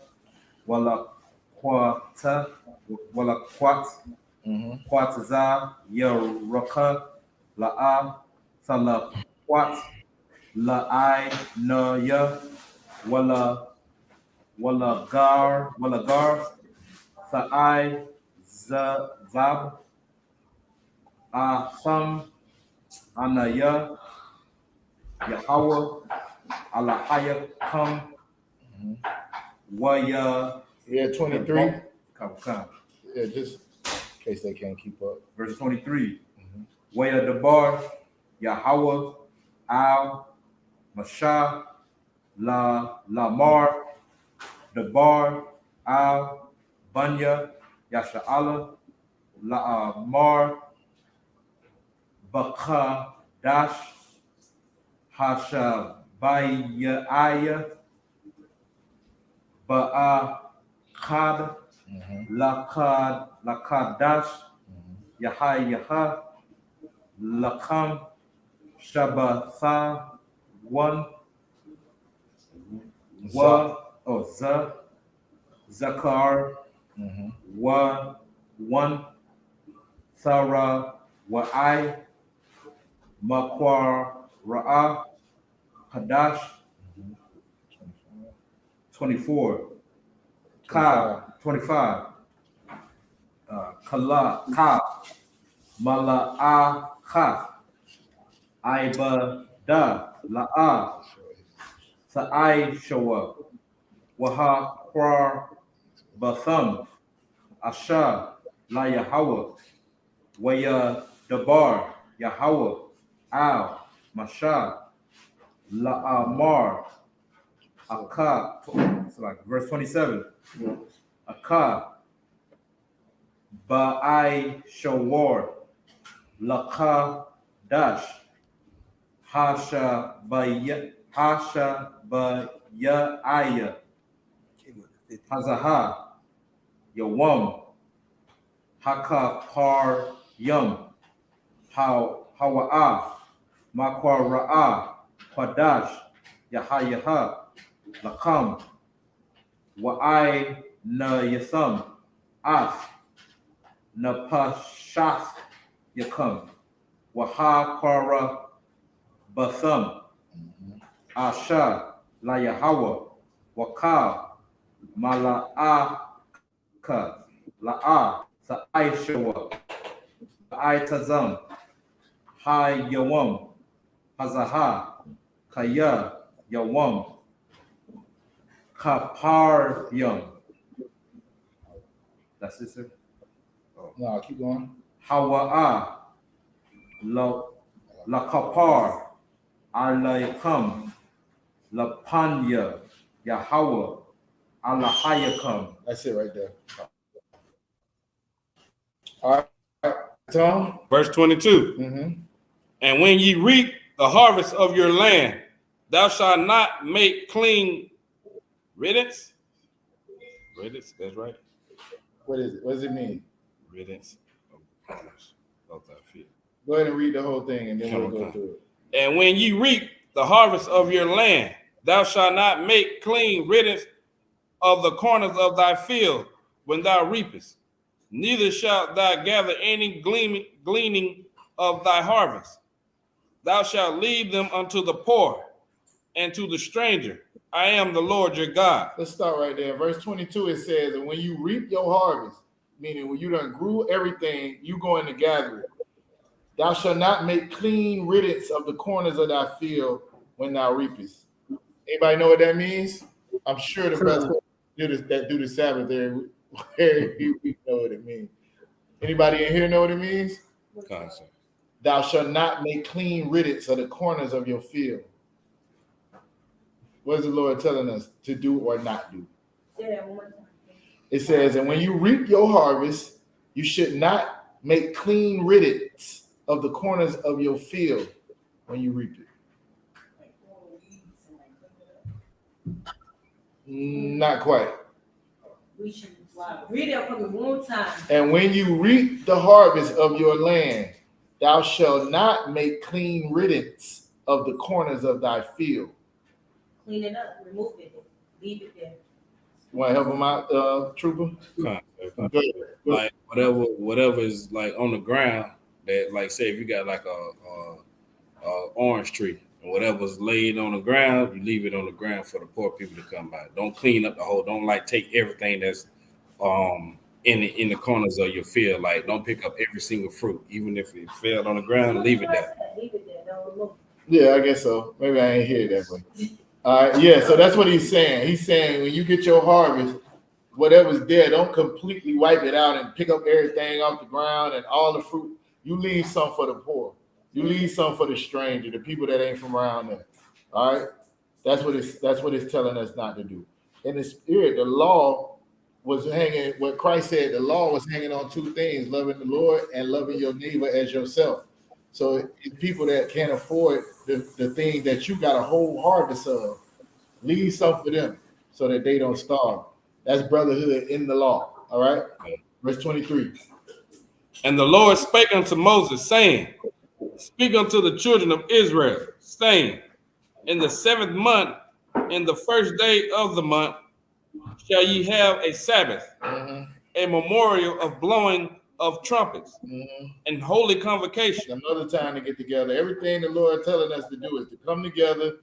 Wala Kwata Wala Kwat Kwatazar Yaraka La'a Sala Kwat La'ai Naya Wala gar Sa'ai Zab Asam Anaya Yahweh Alahaya Kam Waya. Yeah, 23. Come. Yeah, just in case they can't keep up. Verse 23. Waya Dabar, Yahweh, Al, Mashah, Lamar, Dabar, Al, Banya, Yasha'ala, Mar, Baka, Dash, Hashabayaya, Ba'akad, Lakadash, Yaha, Lakam, Shabatha, one, Zakar, one, Thara, Wa'ai, Makwar, Ra'ah, Hadash, 24, Ka, 25, Kala, Ka, Mala'ah, Iba, Da, La'ah, Sa'ai, Shawa, Waha, Kwar, Batham, Asha, La Yahweh, Waya Dabar, Yahweh, Al, Masha, La'amar, Aka, verse 27, Aka, Ba'ai Shawar, Laka Dash, Hasha Baya Aya, Hazaha, Yawam, Haka Par Yum, Hawa'a, Makwa Ra'a, Quadash, Yaha, Lakam, Wa'ai Na Yatham, Af, Napashaf Yakam, Waha Kwara Batham, Asha, La Yahawa, Wakal, Mala'aka, La'a, Sa'ai Shawa, Sa'ai Tazam, Hai Yawam, Hazaha, Kaya, Yawam, Kapar Yum. That's it, sir. No, keep going. Hawa'a, La Kapar, Alayakam, La Panya, Yahweh, Alahayakam. That's it right there. All right, Tom. Verse 22. And when ye reap the harvest of your land, thou shalt not make clean riddance. Riddance, that's right. What is it? What does it mean? Riddance of corners of thy field. Go ahead and read the whole thing, and then we'll go through it. And when ye reap the harvest of your land, thou shalt not make clean riddance of the corners of thy field when thou reapest. Neither shalt thou gather any gleaning of thy harvest. Thou shalt leave them unto the poor and to the stranger. I am the Lord your God. Let's start right there. Verse 22, it says, and when you reap your harvest, meaning when you done grew everything, you go in to gather it. Thou shalt not make clean riddance of the corners of thy field when thou reapest. Anybody know what that means? I'm sure the brothers that do the Sabbath there, we know what it means. Anybody in here know what it means? Concept. Thou shalt not make clean riddance of the corners of your field. What is the Lord telling us to do or not do? It says, and when you reap your harvest, you should not make clean riddance of the corners of your field when you reap it. Not quite. We should read it for me one time. And when you reap the harvest of your land, thou shalt not make clean riddance of the corners of thy field. Clean it up, remove it, leave it there. Want to help him out, Trooper? Like whatever is like on the ground that, like, say if you got like a orange tree and whatever's laid on the ground, you leave it on the ground for the poor people to come by. Don't clean up the whole. Don't like take everything that's in the corners of your field. Like don't pick up every single fruit, even if it fell on the ground. Leave it there. Leave it there. Don't remove it. Yeah, I guess so. Maybe I ain't hear it that way. Yeah, so that's what he's saying. He's saying when you get your harvest, whatever's there, don't completely wipe it out and pick up everything off the ground and all the fruit. You leave some for the poor. You leave some for the stranger, the people that ain't from around there. All right, that's what it's telling us not to do. In the spirit, the law was hanging. What Christ said, the law was hanging on two things: loving the Lord and loving your neighbor as yourself. So people that can't afford the thing that you got a whole harvest of, leave some for them so that they don't starve. That's brotherhood in the law. All right. Verse 23. And the Lord spake unto Moses, saying, Speak unto the children of Israel, saying, In the 7th month, in the 1st day of the month, shall ye have a Sabbath, a memorial of blowing of trumpets, and holy convocation. Another time to get together. Everything the Lord telling us to do is to come together,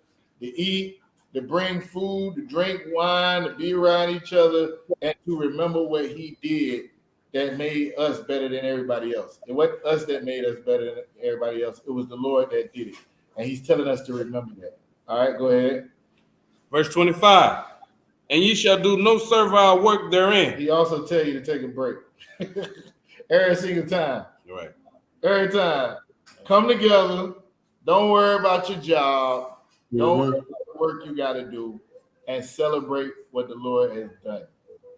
to eat, to bring food, to drink wine, to be around each other, and to remember what he did that made us better than everybody else. It wasn't us that made us better than everybody else. It was the Lord that did it. And he's telling us to remember that. All right, go ahead. Verse 25. And ye shall do no servile work therein. He also tell you to take a break. Every single time. Right. Every time. Come together. Don't worry about your job. Don't worry about the work you got to do. And celebrate what the Lord has done.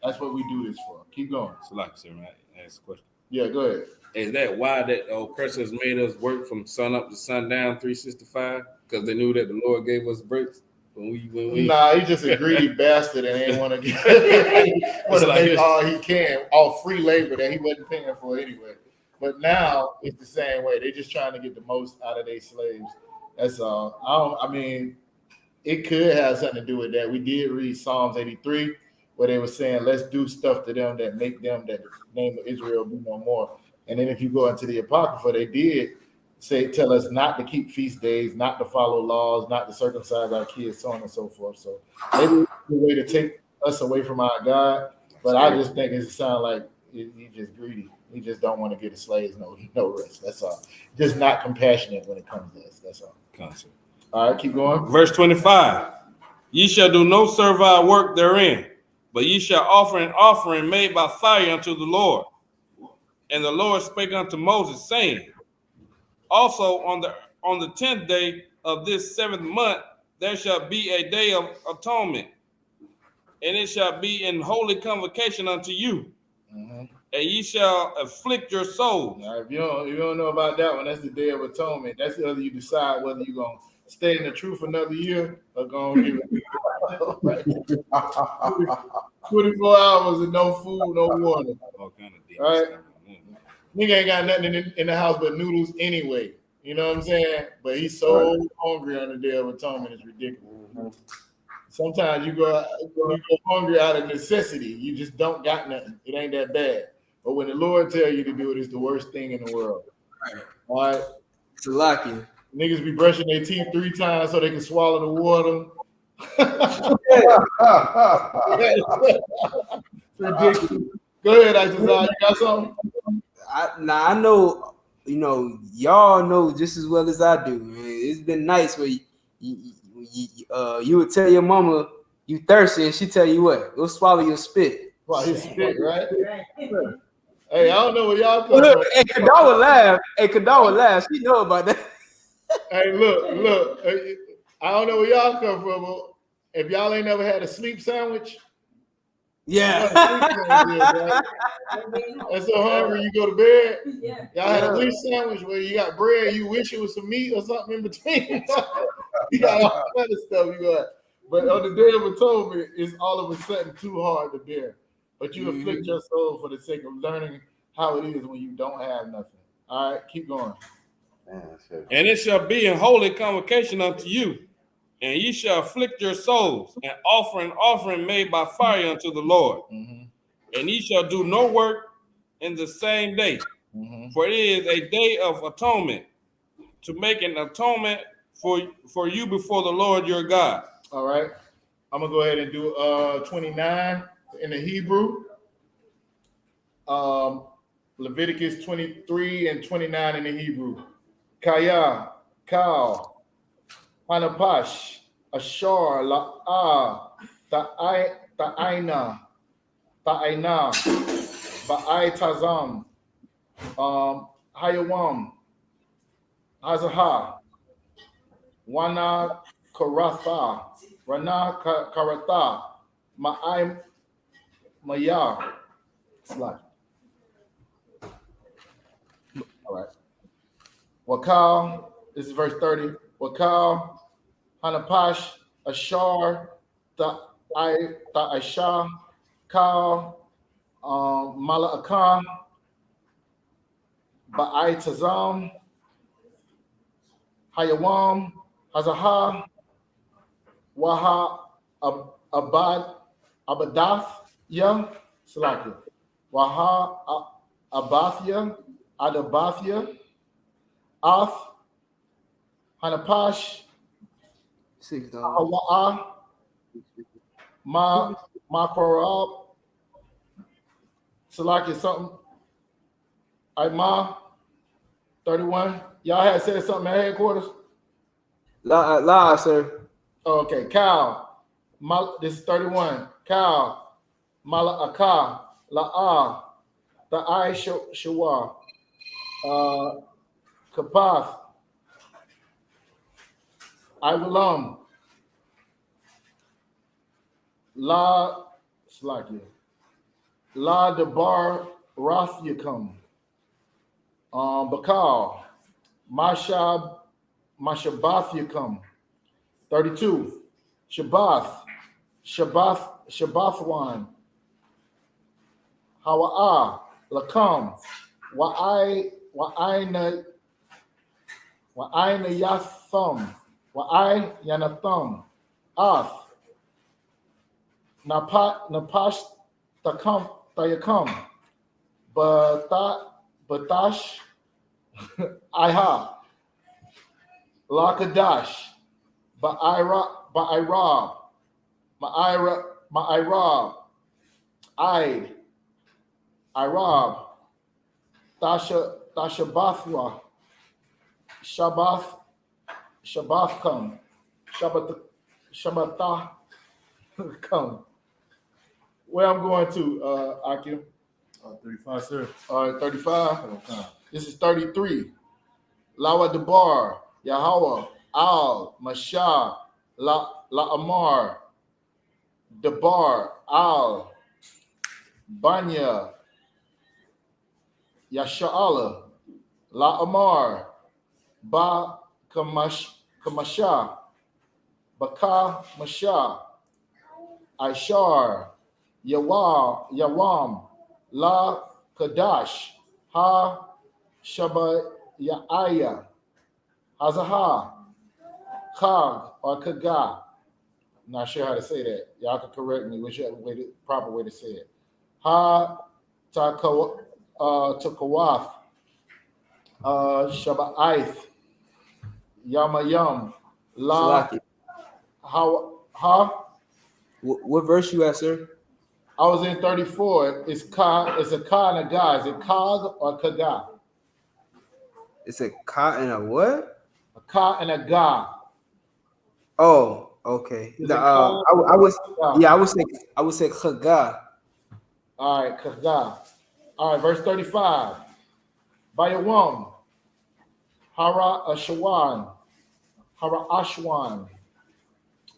That's what we do this for. Keep going. So like, sir, I ask a question. Yeah, go ahead. Is that why that oppressors made us work from sun up to sundown 365? Because they knew that the Lord gave us breaks? When we... Nah, he's just a greedy bastard and ain't want to get want to make all he can, all free labor that he wasn't paying for anyway. But now it's the same way. They're just trying to get the most out of their slaves. That's all. I mean, it could have something to do with that. We did read Psalms 83, where they were saying, let's do stuff to them that make them that the name of Israel be no more. And then if you go into the Apocrypha, they did tell us not to keep feast days, not to follow laws, not to circumcise our kids, so on and so forth. So maybe it's a way to take us away from our God. But I just think it sounds like he's just greedy. He just don't want to get his slaves no rest. That's all. Just not compassionate when it comes to us. That's all. Concept. All right, keep going. Verse 25. Ye shall do no servile work therein, but ye shall offer an offering made by fire unto the Lord. And the Lord spake unto Moses, saying, Also on the 10th day of this 7th month, there shall be a day of atonement, and it shall be in holy convocation unto you. And ye shall afflict your souls. Now, if you don't know about that one, that's the Day of Atonement. That's whether you decide whether you're going to stay in the truth another year or go and give it 24 hours and no food, no water. All kind of All right? Nigga ain't got nothing in the house but noodles anyway. You know what I'm saying? But he's so hungry on the Day of Atonement, it's ridiculous. Sometimes you go hungry out of necessity. You just don't got nothing. It ain't that bad. But when the Lord tell you to do it, it's the worst thing in the world. All right? It's a lucky. Niggas be brushing their teeth 3 times so they can swallow the water. Ridiculous. Go ahead, Isupk. You got something? I know, y'all know just as well as I do, man. It's been nights where you would tell your mama you thirsty, and she tell you what? Go swallow your spit. Swallow your spit, right? Hey, I don't know where y'all come from. Hey, Kadar would laugh. She know about that. Hey, look. I don't know where y'all come from, but if y'all ain't never had a sleep sandwich, yeah. That's so hungry you go to bed. Yeah. Y'all had a sleep sandwich where you got bread, you wish it was some meat or something in between. You got all kind of stuff you got. But on the Day of Atonement, it's all of a sudden too hard to bear. But you afflict your soul for the sake of learning how it is when you don't have nothing. All right, keep going. And it shall be in holy convocation unto you, and ye shall afflict your souls, and offer an offering made by fire unto the Lord. And ye shall do no work in the same day, for it is a day of atonement, to make an atonement for you before the Lord your God. All right, I'm gonna go ahead and do 29 in the Hebrew. Leviticus 23 and 29 in the Hebrew. Kaya, Kal, Hanapash, Ashar, La'a, Ta'aina, Ba'ai Tazam, Hayawam, Hazaha, Wana Karatha, Rana Karatha, Ma'ai Maya. Slide. All right. Wakal, this is verse 30. Wakal, Hanapash, Ashar, Ta'aisha, Kal, Mala'akam, Ba'ai Tazam, Hayawam, Hazaha, Waha, Abadath, Ya, Salakia. Waha, Abathya, Adabathya, Ath, Hanapash, $6. Hawa'a, Makorab, Salakia something. Aima, 31. Y'all had said something at headquarters? La, sir. Okay, Cal. This is 31. Cal. Mala'aka. La'a. Ta'ai Shawa. Kapath. Iwalam. La Slakia. La Debar Rathyakum. Bakal. Mashabathyakum. 32. Shabathwan. Hawa'a. Lakam. Wa'aina Yatham. Wa'ai Yanatham. Ath. Napash Tayakam. Batash. Iha. Lakadash. Ba'irab. Ma'irab. Aid. Irab. Tashabathwa. Shabathkam. Shabatah come. Where I'm going to, Akim? 35, sir. All right, 35. This is 33. Lawa Debar, Yahweh, Al, Mashah, La Amar, Debar, Al, Banya, Yasha'ala, La Amar, Ba Kamasha, Baka Masha, Aishar, Yawam, La Kadash, Ha Shaba Ya'aya, Hazaha, Kag or Kaga. Not sure how to say that. Y'all can correct me, whichever way the proper way to say it. Ha Takawath, Shaba'aith, Yamayam, La Salaki. Ha. What verse you at, sir? I was in 34. It's Ka. It's a Ka and a Ga. Is it Kag or Kaga? It's a ka and a what? A Ka and a Ga. Oh, okay. Is The, it I would say chaga. All right, Kaga. All right, verse 35. Bayawam, Hara Ashwan, Hara Ashwan,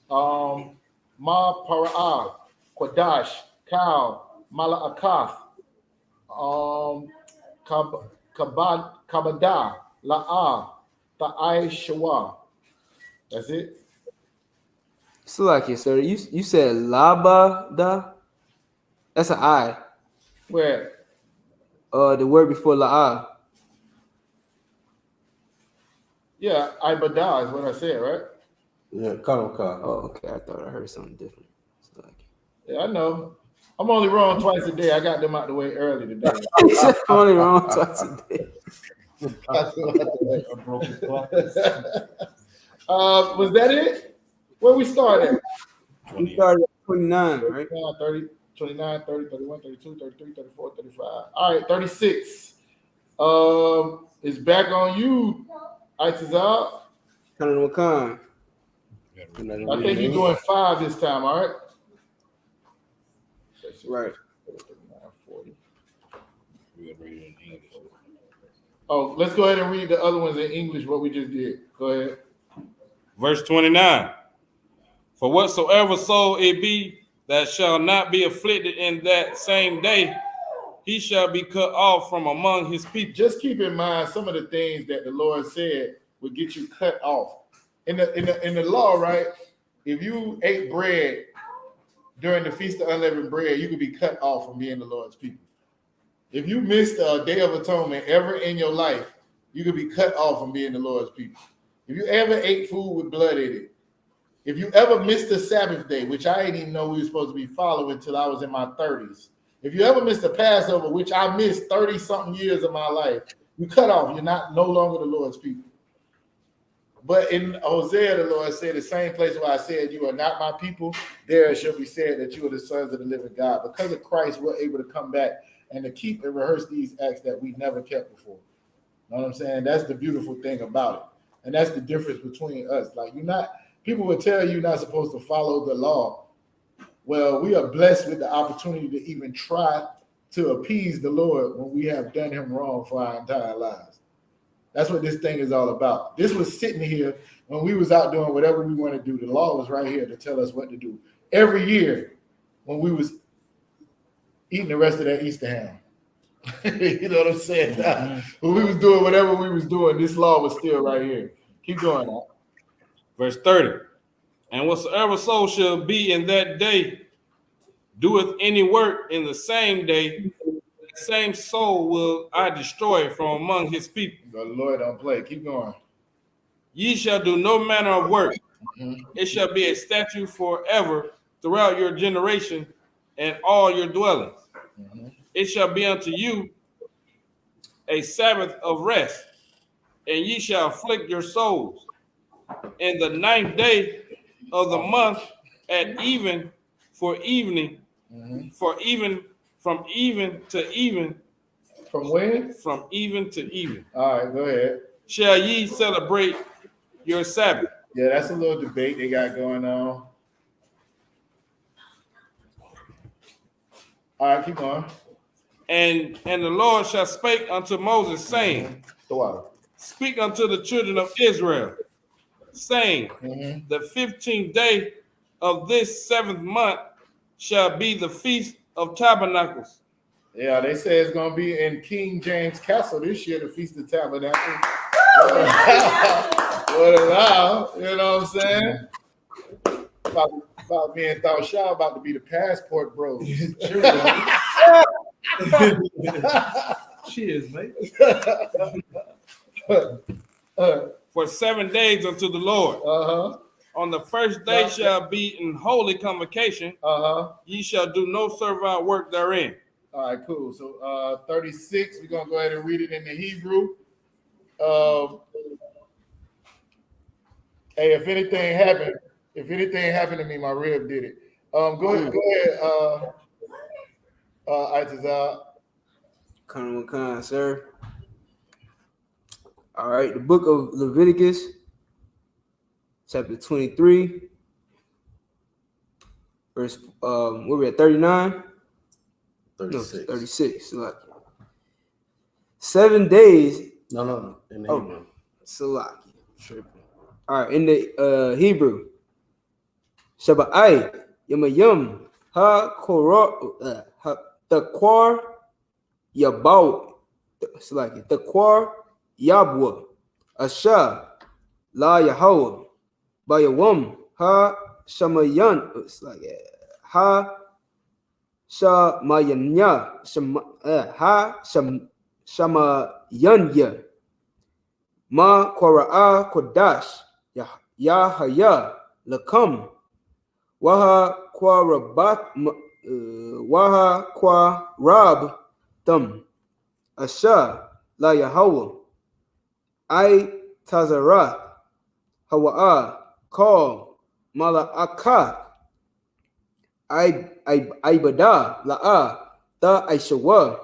Ma Para'ah, Quadash, Kal, Mala'akath, Kabada, La'a, Ta'ai Shawa. That's it. Salaki, sir. You said labada. That's an I. Where? The word before la'a. Yeah, Ibada is what I said, right? Yeah, Kano. Oh, okay. I thought I heard something different. Salaki. Yeah, I know. I'm only wrong twice a day. I got them out the way early today. I'm only wrong twice a day. Was that it? Where we started? We started at 29, right? 30, 29, 30, 31, 32, 33, 34, 35. All right, 36. It's back on you, Itazal. Kind of Wakan. Yeah, I think he's doing 5 this time, all right? Right. Oh, let's go ahead and read the other ones in English, what we just did. Go ahead. Verse 29. For whatsoever soul it be that shall not be afflicted in that same day, he shall be cut off from among his people. Just keep in mind some of the things that the Lord said would get you cut off. In the law, right? If you ate bread during the Feast of Unleavened Bread, you could be cut off from being the Lord's people. If you missed a Day of Atonement ever in your life, you could be cut off from being the Lord's people. If you ever ate food with blood in it, if you ever missed a Sabbath day, which I didn't even know we were supposed to be following until I was in my 30s. If you ever missed a Passover, which I missed 30-something years of my life, you cut off. You're no longer the Lord's people. But in Hosea, the Lord said, the same place where I said, you are not my people, there it shall be said that you are the sons of the living God. Because of Christ, we're able to come back and to keep and rehearse these acts that we never kept before. You know what I'm saying? That's the beautiful thing about it. And that's the difference between us. Like, people will tell you you're not supposed to follow the law. Well, we are blessed with the opportunity to even try to appease the Lord when we have done him wrong for our entire lives. That's what this thing is all about. This was sitting here when we was out doing whatever we want to do. The law was right here to tell us what to do. Every year when we was eating the rest of that Easter ham. You know what I'm saying? When we was doing whatever we was doing, this law was still right here. Keep going on. Verse 30. And whatsoever soul shall be in that day doeth any work in the same day, the same soul will I destroy from among his people. The Lord don't play. Keep going. Ye shall do no manner of work. It shall be a statute forever throughout your generation and all your dwellings. It shall be unto you a Sabbath of rest, and ye shall afflict your souls. In the 9th day of the month at even for evening, for even from even to even. From when? From even to even. All right, go ahead. Shall ye celebrate your Sabbath? Yeah, that's a little debate they got going on. All right, keep going. And the Lord shall spake unto Moses, saying, Speak unto the children of Israel, saying, The 15th day of this 7th month shall be the Feast of Tabernacles. Yeah, they say it's going to be in King James Castle this year, the Feast of Tabernacles. What allow, you know what I'm saying? About me and Thought Shaw about to be the passport bros. Cheers, mate. For 7 days unto the Lord. On the first day shall be in holy convocation. Ye shall do no servile work therein. All right, cool. So 36, we're gonna go ahead and read it in the Hebrew. Hey, if anything happened to me, my rib did it. Go ahead, Itazal. Kind, sir. All right, the book of Leviticus, chapter 23, verse, where we at, 39? 36. No, 36. Like 7 days. No. In the Hebrew. Salaki. All right, in the Hebrew. Shabbai Yamayum Ha Takwar Yabau. Salaki. Takwar Yabwa Asha La Yahweh Bayawam Ha Shamayan. It's like Ha Shamayanya Ha Shamayanya Ma Kwara'a Kodash Yahaya Lakam Waha Kwarab Tam Asha La Yahweh I Tazarath Hawa'a Call Mala'aka Ibada La'a Ta Aishawa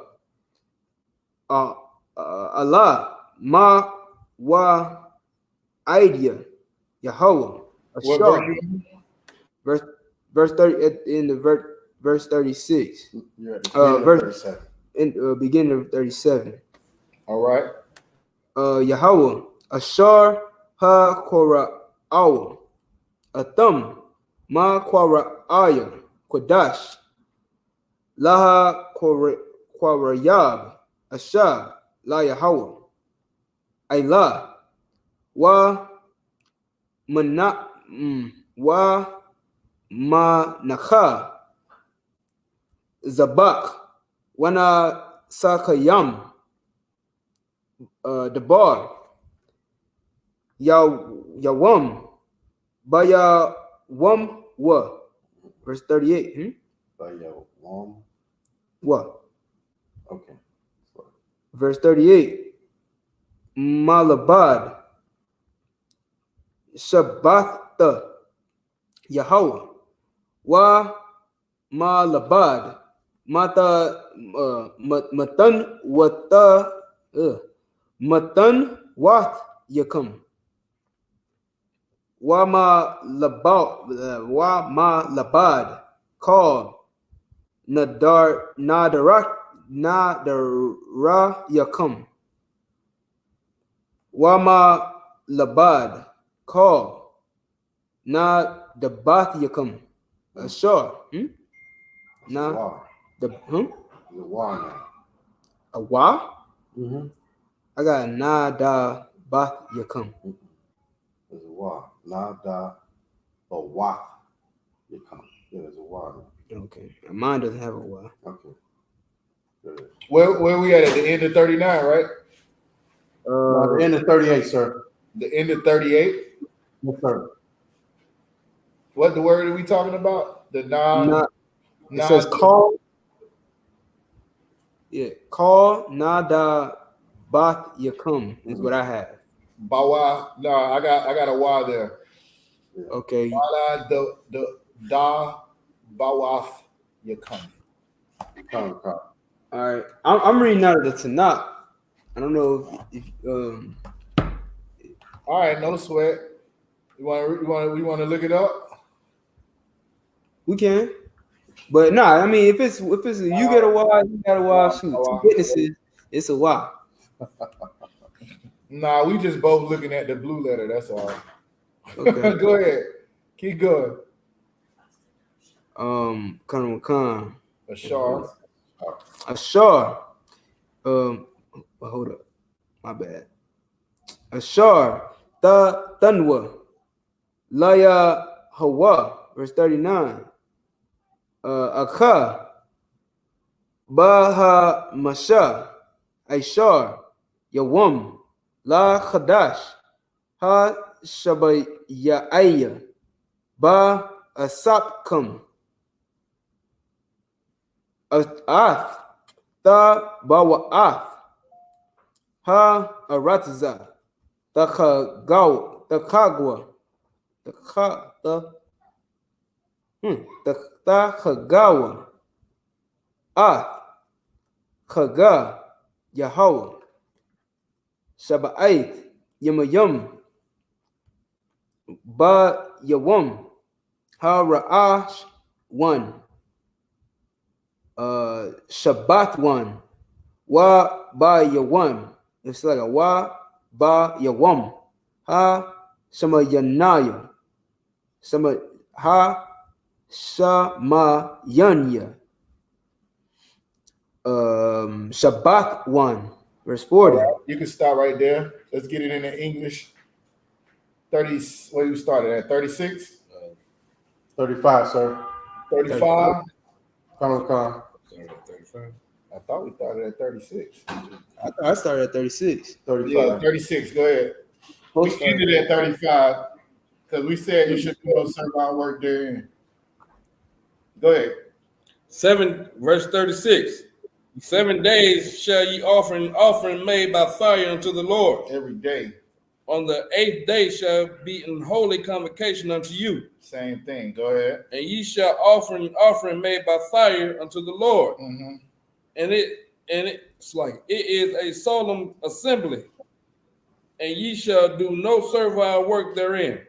Allah Ma Wa Idea Yahweh What Ashar. verse you Verse 30 in the verse 36. You're at the beginning of Verse 37. in beginning of 37. All right. Yahweh, Ashar ha Kora Awa, Atham, Ma Kwara Aya, Kodash, Laha Kwarayab, Asha, La Yahweh, Ayla, Wa Mana, Wa Manakha, Zabak, Wana Sakayam, Debar, Yawam, Baya Wam Wa. Verse 38. By your warm. What? Okay. Verse 38. Malabad. Shabbatha. Yahweh. Wa Malabad. Mata Matan Wata Matan Wat Yakam. Wa ma labad call nadara yakam. Wa ma labad call nadabath yakam. Sure. Nah. Wow. The The wow now. a wa? Mm-hmm. I got nadabath yakam. There's a wow. Nada or wa. You come. Yeah, there's a wow now. Okay. Mine doesn't have a wa. Okay. Good. Where we at the end of 39, right? No, the end of 38, sir. The end of 38. Yes, sir. What the word are we talking about? The It says call. Yeah, call nada bath yakum is what I have. Bawa. No, I got a Y there. Okay. Wala the da bawaf yakum. Come. All right. I'm reading out of the Tanakh. I don't know if All right, no sweat. We want to look it up. we can. But nah, I mean if it's you get a Y, you got a Y, shoot. Two witnesses, it's a Y. Nah, we just both looking at the blue letter. That's all. Okay. Go ahead. Keep going. Khan. Ashar. Ashar. Hold up. My bad. Ashar. Tanwa. Laya Hawa. Verse 39. Akha. Baha Masha. Aishar. Yawam. La Khadash. Ha Shabayaya. Ba Asapkum. Ath. Ta Bawa'ath. Ha Aratza. Takagwa. Takagawa. Ath. Kaga. Yahweh. Shaba'ait. Yamayum. Ba Yawam. Ha Ra'ash. 1. Shabbat 1. Wa Ba Yawam. It's like a Wa Ba Yawam. Ha Shamayanaya. Ha Shamayanya. Shabbat 1. Verse 40. Right, you can start right there. Let's get it into English. 30. Where you started at? 36? 35, sir. 35? Come. 35. I thought we started at 36. I started at 36. 35. Yeah, 36. Go ahead. We ended at 35 because we said you should do no servile work therein. Go ahead. 7 verse 36. 7 days shall ye offer an offering made by fire unto the Lord. Every day. On the 8th day shall be an holy convocation unto you. Same thing. Go ahead. And ye shall offer an offering made by fire unto the Lord. Mm-hmm. And it's like it is a solemn assembly, and ye shall do no servile work therein.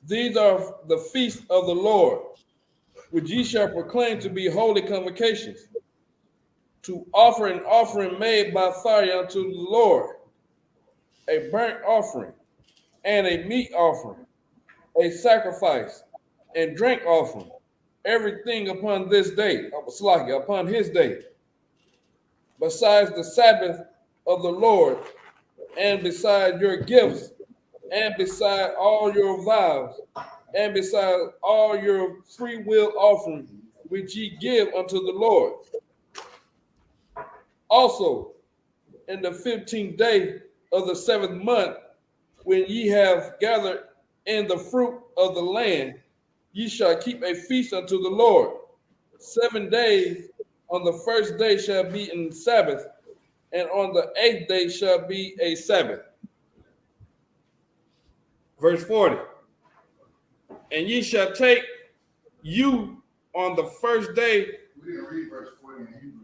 These are the feasts of the Lord, which ye shall proclaim to be holy convocations, to offer an offering made by fire unto the Lord, a burnt offering, and a meat offering, a sacrifice, and drink offering, everything upon this day, upon his day, besides the Sabbath of the Lord, and beside your gifts, and beside all your vows, and beside all your free will offerings, which ye give unto the Lord. Also, in the 15th day of the 7th month, when ye have gathered in the fruit of the land, ye shall keep a feast unto the Lord. 7 days, on the first day shall be in Sabbath, and on the 8th day shall be a Sabbath. Verse 40. And ye shall take you on the first day. We didn't read verse 40 in Hebrew,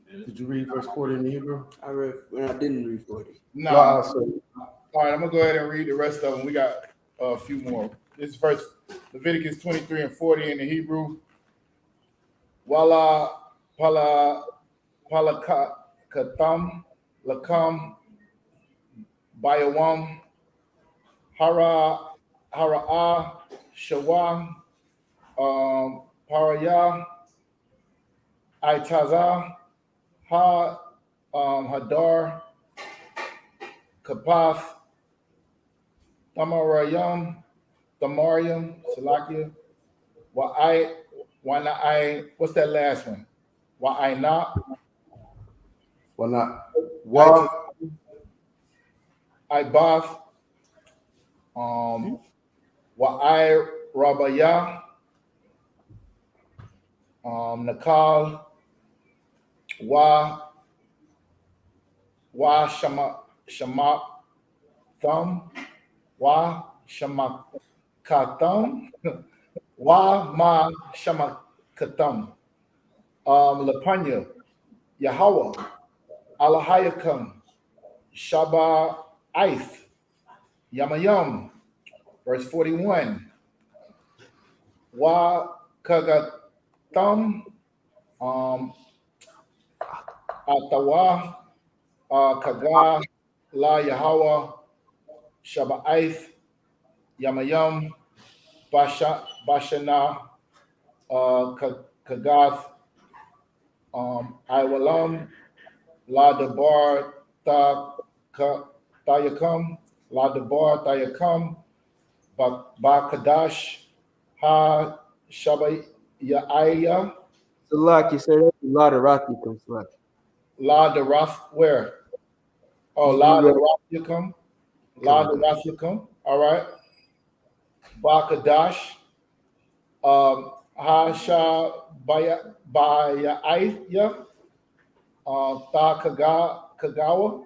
did we? Did you read verse 40 in the Hebrew? I read when I didn't read 40. No. So, All right, I'm gonna go ahead and read the rest of them. We got a few more. This is first Leviticus 23 and 40 in the Hebrew. Wala pala palakatam lakam bayawam hara'a shawa paraya itaza hadar kapath Tamarayam, Salakia, what's that last one? well, not. Wa, Ibath, Rabaya, Nakal, Shama, Thumb, Shamakatham, Ma Shamakatham, Lapanya, Yahweh, Alahayakam, Shaba Ith, Yamayam, verse 41, Kagatham, Atawa, Kaga, La Yahweh, Shaba'ith, Yamayam, Bashana, Kagath, Iwalam, La Debar, Tayakam, La Debar, Tayakam, Bakadash, Ha Shabayaya, So like you said, that's a lot of Rocky comes like. La Derath, where? Oh, La Derath La Derath, all right. Bakadash, Hasha Bayaya, Kagawa,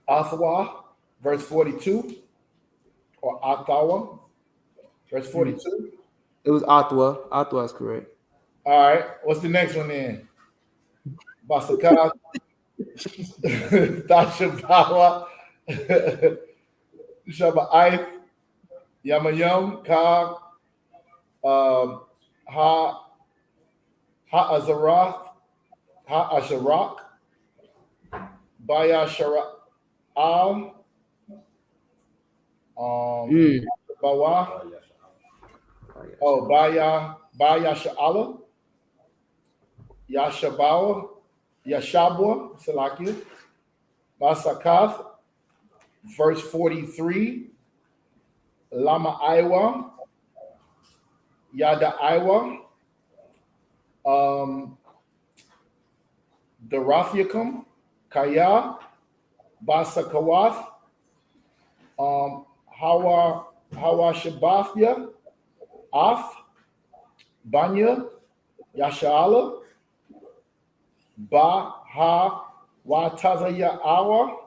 Athawa, verse 42, or Athawa, verse 42. It was Ottawa. Ottawa is correct. All right, what's the next one then? Basaka, Tashabawa, Shaba'ith, Yamayam, Ka, Ha'azarath, Ha'asharak, Bayashara'al, Bawa, Baya Sha'ala, Yashabawa, Yashabwa, Salakia, Basakath, verse 43, Lama Iwa, Yada Iwa, Darathiakum, Kaya, Basakawath, Hawa Shabathya, Af, Banya, Yashala, Ba Ha Watazaya Awa,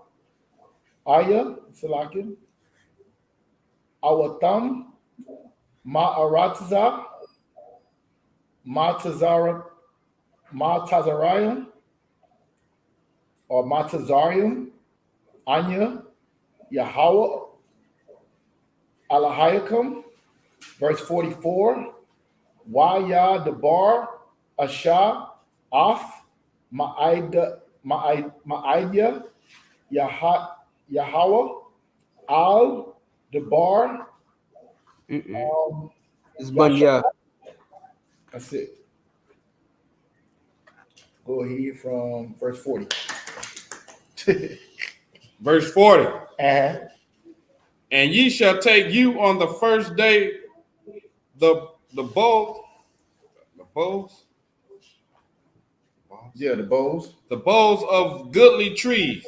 Aya, Salakin, Awatam, Ma'aratza, Matazarium, or Matazarium, Anya, Yahweh Alahiakum. Verse 44. Waya Debar Asha Af Ma'ida Yahweh Al Debar. It's Banya. That's it. Go ahead from verse 40. Verse 40. Uh-huh. And ye shall take you on the first day the bowls. Yeah, the bowls. The bowls of goodly trees,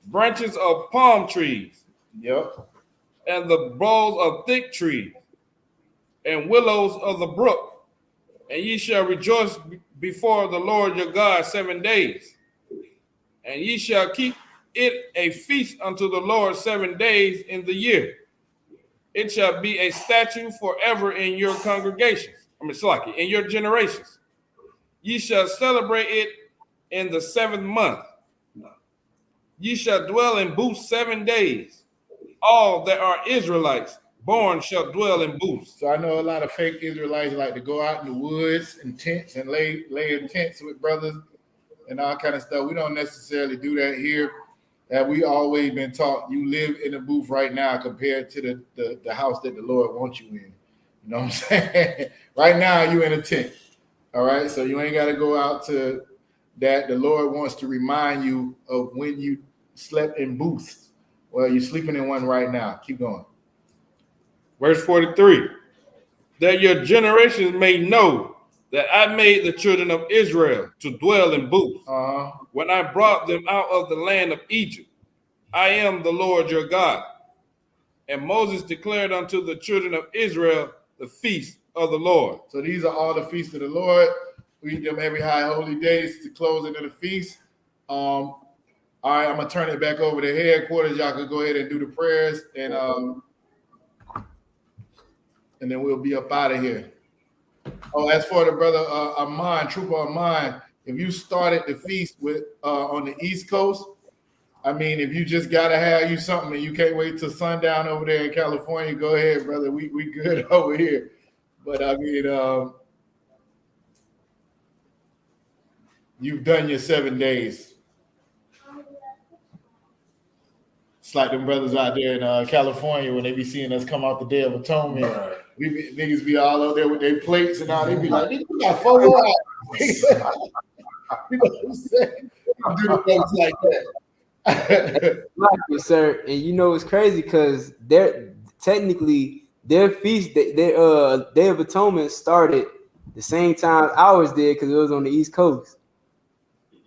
branches of palm trees, Yep. and the bowls of thick trees, and willows of the brook. And ye shall rejoice before the Lord your God 7 days. And ye shall keep it a feast unto the Lord 7 days in the year. It shall be a statute forever in your congregations. In your generations. Ye shall celebrate it in the 7th month. Ye shall dwell in booths 7 days. All that are Israelites born shall dwell in booths. So I know a lot of fake Israelites like to go out in the woods and tents and lay in tents with brothers and all kind of stuff. We don't necessarily do that here. We always been taught you live in a booth right now compared to the house that the Lord wants you in. You know what I'm saying? Right now you in a tent. All right, so you ain't got to go out to that. The Lord wants to remind you of when you slept in booths. Well, you're sleeping in one right now. Keep going. Verse 43. That your generations may know that I made the children of Israel to dwell in booths when I brought them out of the land of Egypt. I am the Lord your God. And Moses declared unto the children of Israel the feast of the Lord. So these are all the feasts of the Lord. We eat them every high holy days to close into the feast. All right, I'm gonna turn it back over to headquarters. Y'all can go ahead and do the prayers, and then we'll be up out of here. Oh, as for the brother Amon, Trooper Amon, if you started the feast with on the East Coast, I mean, if you just gotta have you something and you can't wait till sundown over there in California, go ahead, brother. We good over here. But I mean, you've done your 7 days. It's like them brothers out there in California when they be seeing us come out the Day of Atonement. Niggas be all out there with their plates and all. They be like, "We got 4 more hours." You know what I'm saying? Do the things like that. Yes, sir. And you know it's crazy because they're technically their feast, their Day of Atonement started the same time ours did because it was on the East Coast.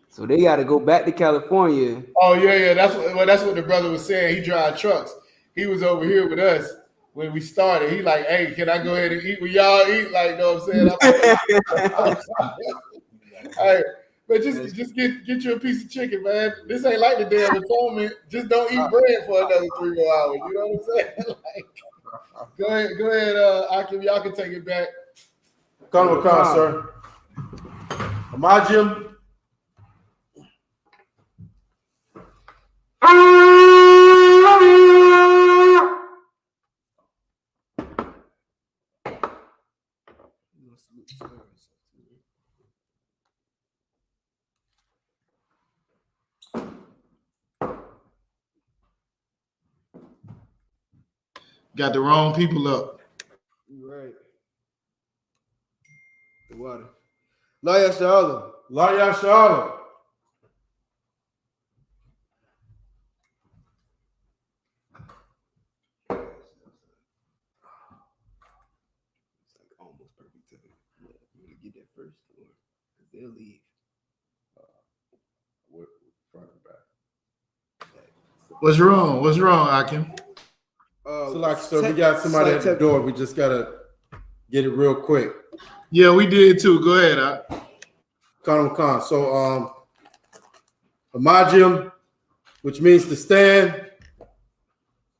So they got to go back to California. Oh yeah. That's what the brother was saying. He drive trucks. He was over here with us when we started. He like, "Hey, can I go ahead and eat with y'all eat?" Like, you know what I'm saying? Hey, but just get you a piece of chicken, man. This ain't like the Day of Atonement. Just don't eat bread for another 3 more hours. You know what I'm saying? Like, go ahead. Y'all can take it back. Come, sir. Imagine. Got the wrong people up. Right. The water. SHALAM. SHALAM. Almost perfect time. You want to get that first, or they'll leave. What's wrong, Akim? So we got somebody at the door. We just gotta get it real quick. Yeah, we did too. Go ahead. Khan. So Imagine, which means to stand.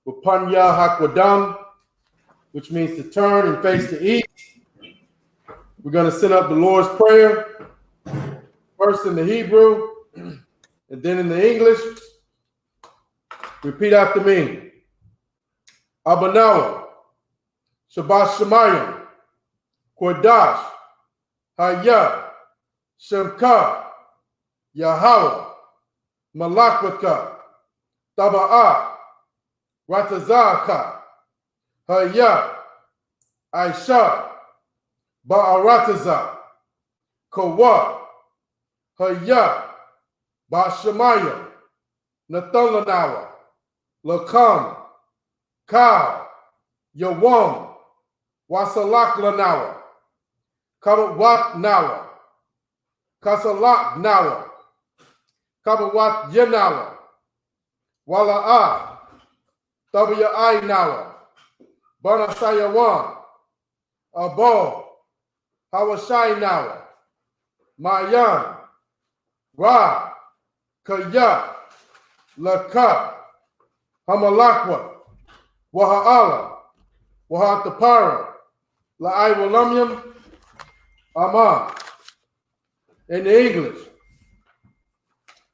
Upanya Hakwadam, which means to turn and face the east. We're going to set up the Lord's Prayer, first in the Hebrew, and then in the English. Repeat after me. Abanawa, Shabbat Shemayim, Kodash, Shemka, Yahweh, Malakwatha, Taba'a, Ratazaka, I.S.U.P.K, Ba'arataza, Kawa, Ba'Shemayim, Nathalanawa, Lakam, Ka, Yawam, Wasalak Lanawa, Kabawat Nawa, Kasalak Nawa, Kabawat Yenawa, Wala'a, W.I. Nawa, Banasayawan, Abo, Hawashai Nawa, Mayan, Ra, Kaya, Laka, Hamalakwa, Waha'ala, Wahatapara, La'ai Ama. In the English,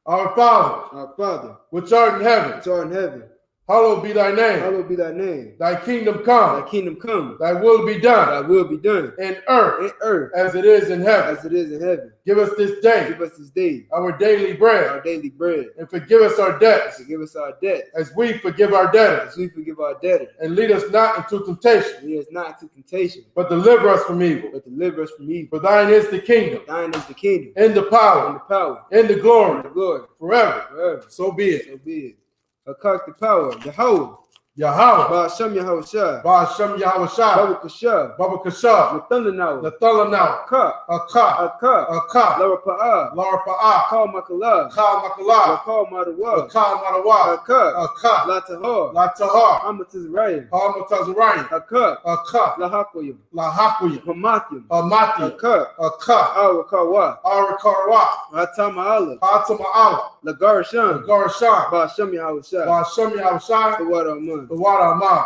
our Father, which art in heaven, hallowed be thy name. Hallowed be thy name. Thy kingdom come. Thy kingdom come. Thy will be done. Thy will be done. In earth. As it is in heaven. As it is in heaven. Give us this day. Give us this day. Our daily bread. Our daily bread. And forgive us our debts. Forgive us our debts. As we forgive our debtors. As we forgive our debtors. And lead us not into temptation. Lead us not into temptation. But deliver us from evil. But deliver us from evil. For thine is the kingdom. Thine is the kingdom. And the power. And the power. And the glory. And the glory. Forever. Forever. So be it. So be it. Hakak the power. Yahweh. Yahweh, Ba'Shem Yahawashi, Ba'Shem Yahawashi, Baba Kasha, Baba Kasha, Nathalanawa, Nathalanawa, Aka, Larapa'ah, Kal Makala, Makala, Kal Madawa, Madawa, Aka, Latahar, Hamatazrayan, Aka, Lahakoyim, Hamathim, Aka, Arakawa, Hatama'ala, Lagarshan, Ba'Shem Yahawashi, the water of the water of man.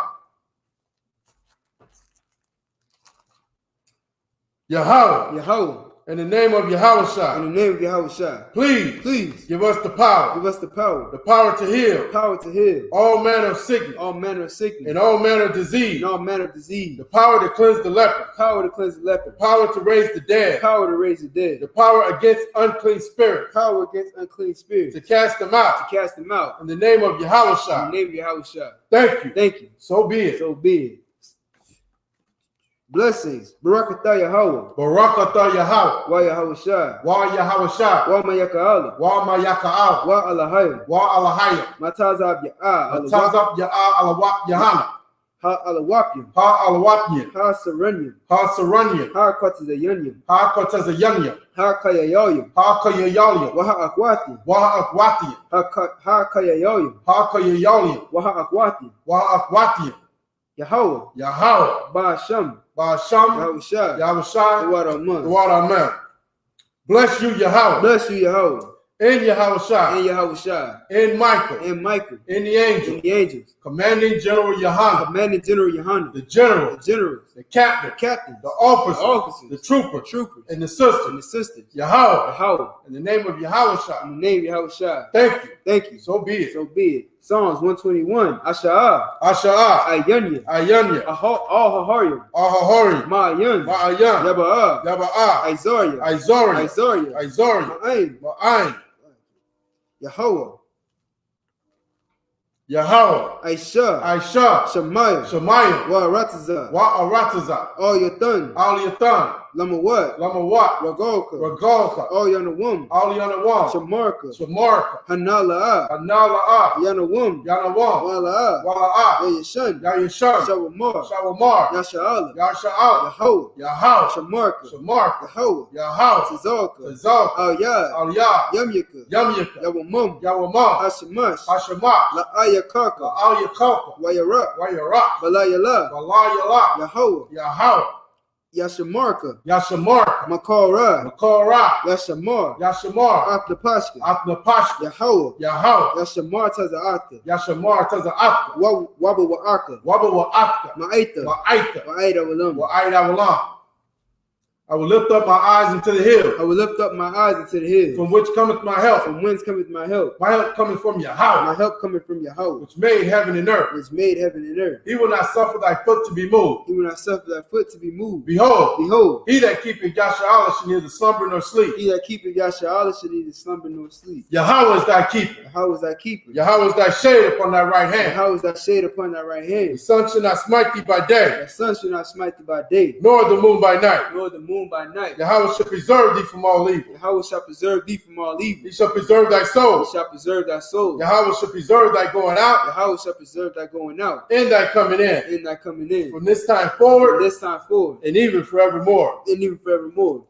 Yahweh. In the name of Yahawashi. In the name of Yahawashi. Please give us the power. Give us the power. The power to heal. Power to heal. All manner of sickness. All manner of sickness. And all manner of disease. And all manner of disease. The power to cleanse the leper. Power to cleanse the leper. Power to raise the dead. Power to raise the dead. The power against unclean spirits. Power against unclean spirits. To cast them out. To cast them out. In the name of Yahawashi. In the name of Yahawashi. Thank you. Thank you. So be it. So be it. Blessings. Barakatah Yahweh. Barakatah Yahweh. Wa Yahawashi. Wa Yahawashi. Wa Mayaka'ala. Wa Mayaka'ala. Wa Alahayim. Wa Alahayim. Matazab Ya'a. Matazab Ya'a Alawat Yahanna. Ha Alawapyim. Ha Alawatyin. Ha Saranyim. Ha Saranyim. Ha Kotazayanyim. Ha Kotazayanyim. Ha Kayayoyim. Ha Kayayoyim. Wa Ha'akwatiyim. Wa Ha'akwatiyim. Ha Kayayoyim. Ha Kayayoyim. Wa Ha'akwatiyim. Wa Ha'akwatiyim. Yahweh. Ba'Shem. Yahawashi. The water of man. The water of man. Bless you, Yahweh. Bless you, Yahweh. In Yahawashi. In Yahawashi. In Michael. In Michael. In the angels. In the angels. Commanding General YAHANNA. Commanding General YAHANNA. The general. The generals. The captain. The captains. The officers. The officers. The troopers. The troopers. And the sisters. And the sisters. Yahweh. In the name of Yahawashi. In the name of Yahawashi. Thank you. Thank you. So be it. So be it. Psalms 121. Asha'a. Ayanya. All Haharim. Ma'ayan. Yaba'a. Isaiah. Ma'ayin. Yahweh. I.S.U.P.K. Shemayim. Wa'arataza. All your thun. Lamawat. Ragolka. All Yanawum. Shamarka. Hanala'a. Yanawum. Wala'a. Yayashan. Shawamar. Yasha'ala. Yahweh. Shamarka. Yahweh. Tazalka. Al-Yad. Yamyaka. Yawamum. Hashamash. La'ayakaka. Wayarak. Balayala. Yahweh. Yashamarka. Makara. Yashamar. Aknapashka. Yahweh. Yashamar Taza'aka. Wabba Wa'aka. Ma'aita. Wa'aida Walam. I will lift up my eyes into the hill. I will lift up my eyes into the hills. From which cometh my help? From whence cometh my help? My help cometh from My Yahweh, help cometh from Yahweh, which made heaven and earth. which made heaven and earth. He will not suffer thy foot to be moved. He will not suffer thy foot to be moved. Behold, Behold, he that keepeth Yahshua shall neither slumber nor sleep. he that keepeth Yahshua shall neither slumber nor sleep. Yahweh is thy keeper. Yahweh is thy keeper. Yahweh is thy shade upon thy right hand. Yahweh is thy shade upon thy right The hand. sun shall not smite thee by day, The sun shall not smite thee by day, nor the moon by night. nor the moon by night. Yahweh shall preserve thee from all evil. Yahweh shall preserve thee from all evil. He shall preserve thy He soul. shall preserve thy soul. Yahweh shall preserve thy going out Yahweh shall preserve thy going out and thy coming in, and thy coming in. from this time From forward this time forward and even forevermore. and even forevermore.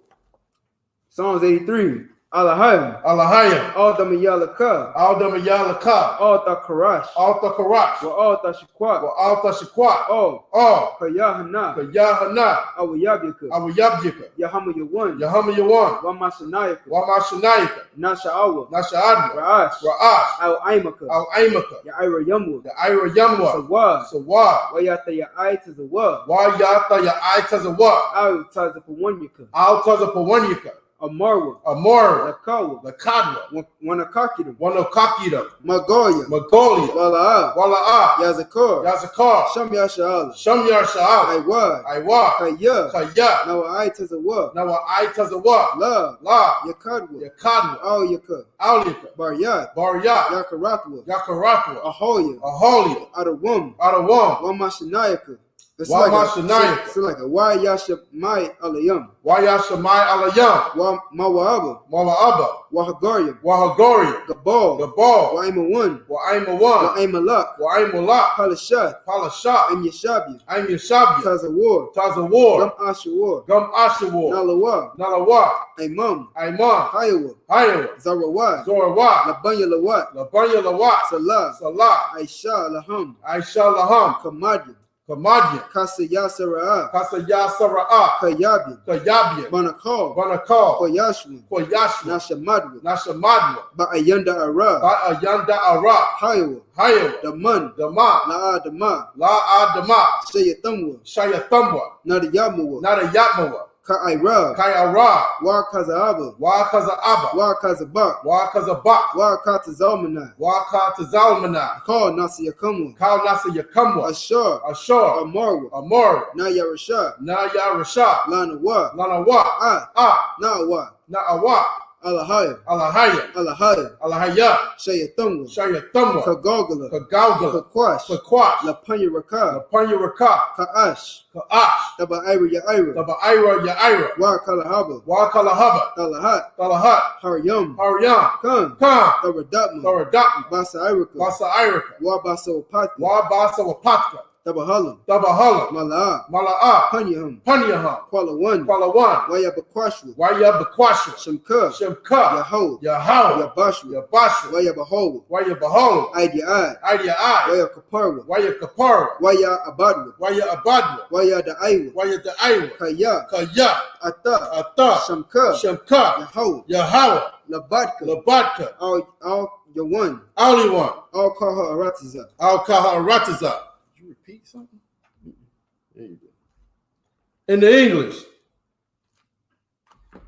Psalms 83. Alahayim. Alahayim, Alta Miyalaka. Aldam Yalaka, Alta Karash. Alta Karach, Wa Alta Shikwat. Alta Shaquat, All. all, Kayahana. Yahana, Awayabika. Awayabjika, Yahama Yawan. Yahama Yawan, Wamashanayaka. Wamashanayika, Nasha'awa. Nasha'adna, Ra'ash. Ra'ash, Al Aimaka. Al Aimaka, Ya'ira Yamwa. the Ira Yamwa, Sawad. Sawad, Wayata Ya'ai to the Wad. Wayata Ya'itazawa, Al Tazapawanyaka. Altazapawanyika, Amarwa. Amora, Lakawa. Lakadwa, Wanakakidam. Wanokakida, Magoya. Magolia, Wala'a. Wala'a, Yazakar. Yazakar, Sham Yasha'ala. Shamyar Sha'al, Aiwad. Iwa, Kaya. Kaya, Nawa'ai Tazawa. Nawa Aitazawa, La. La, Yakadwa. Yakadwa, Al Yaka. Aulika, Baryat. Baryat, Yakaratwa. Yakaratwa, Ahoya. Aholia, Adawam. Adawam, Wamashanayaka. It's Wamashanayaka, it's like a Why Yashamai Alayam. Wayashamai Alayam, Wa Mawa'aba. Mawa'aba, Wahagaryam. Wahagoria, Gabal. Gabal, Wa'ima1. Wa'aimawan, Wa'aimalak. Wa'aimulak, Palashat. Palashat, Im Yashabia. Aim Yashabia, Tazawar. Tazawar, Gum Ashawar. Gum Ashawar, Nalawa. Nalawa, Imam. Aiman, Hayawa. Hayawa, Zarawad. Zorawat, Labanya Lawat. Labanya Lawat, Salah. Salah, Aisha Laham. Aisha Laham, Kamadya. Kamadya, Kasa Yasara'a. Kasa Yasara'a, Kayabya. Kayabya, Banakal. Banakal, Koyashman. Koyashma, Nashamadwa. Nashamadwa, Ba'ayanda Ara. Ba'ayanda Ara, Hayawa. Hayawa, Daman. Dama, La'a Dama. La'adama, Shayatamwa. Shayathumwa, Nadayamawa. Nadayatmawa, Ka'ira. Kayara, Wa Kazaaba. Wakazaaba, Wa Kazabak. Wakazabak, Wa Katazalmanai. Wakatazalmana, Call Nasiyakamwa. Kal Nasa Yakamwa, Ashar. Ashar, Amarwa. Amor, Naya Rashad. Naya Rasha, Lanawa. Lanawa, Ah. Na'wa. Na'awa, Alahaya. Alahaya, Alahaya. Alahaya, Shayatamwa. Shayathumwa, Kagogala. Kagalgala, Kakwash. Kakwash, Lapanya Raka. Lapanya Raka, Ka'ash. Ka'ash, Taba Ira Ya'ira. Taba'ira Ya'ira, Wa Kalahaba. Wakalahaba, Talahat. Talahat, Haryam. Haryam, Khan. Khan, Taradapma. Thoradapma, Basa Irika. Basa Irika, Wa Basa Opati. Wabasa Wapatka, Tabahalam. Tabahala, Mala'a. Mala'a, Panyaham. Panyaham, Kuala One. Qualawan, Waya Bakwashwa. Waya Bakwasha, Shamka. Shemka, Yahoo. Yahawa, Yabashwa. Yabasha, Waya Bahawa. Waya Bahol, Idi Ai. Idea I, Waya Kaparwa. Waya Kapara, Waya Abadwa. Waya Abadwa, Waya Da'aiwa. Waya Da'aiwa, Kaya. Kaya, Ata. Ata, Shamka. Shemka, Yahoo. Yahawa, Labadka. Labatka, All Yawan. Aliwan, All call her Aratiza. Al-Kaha Aratiza. Did you repeat something? There you go. In the English,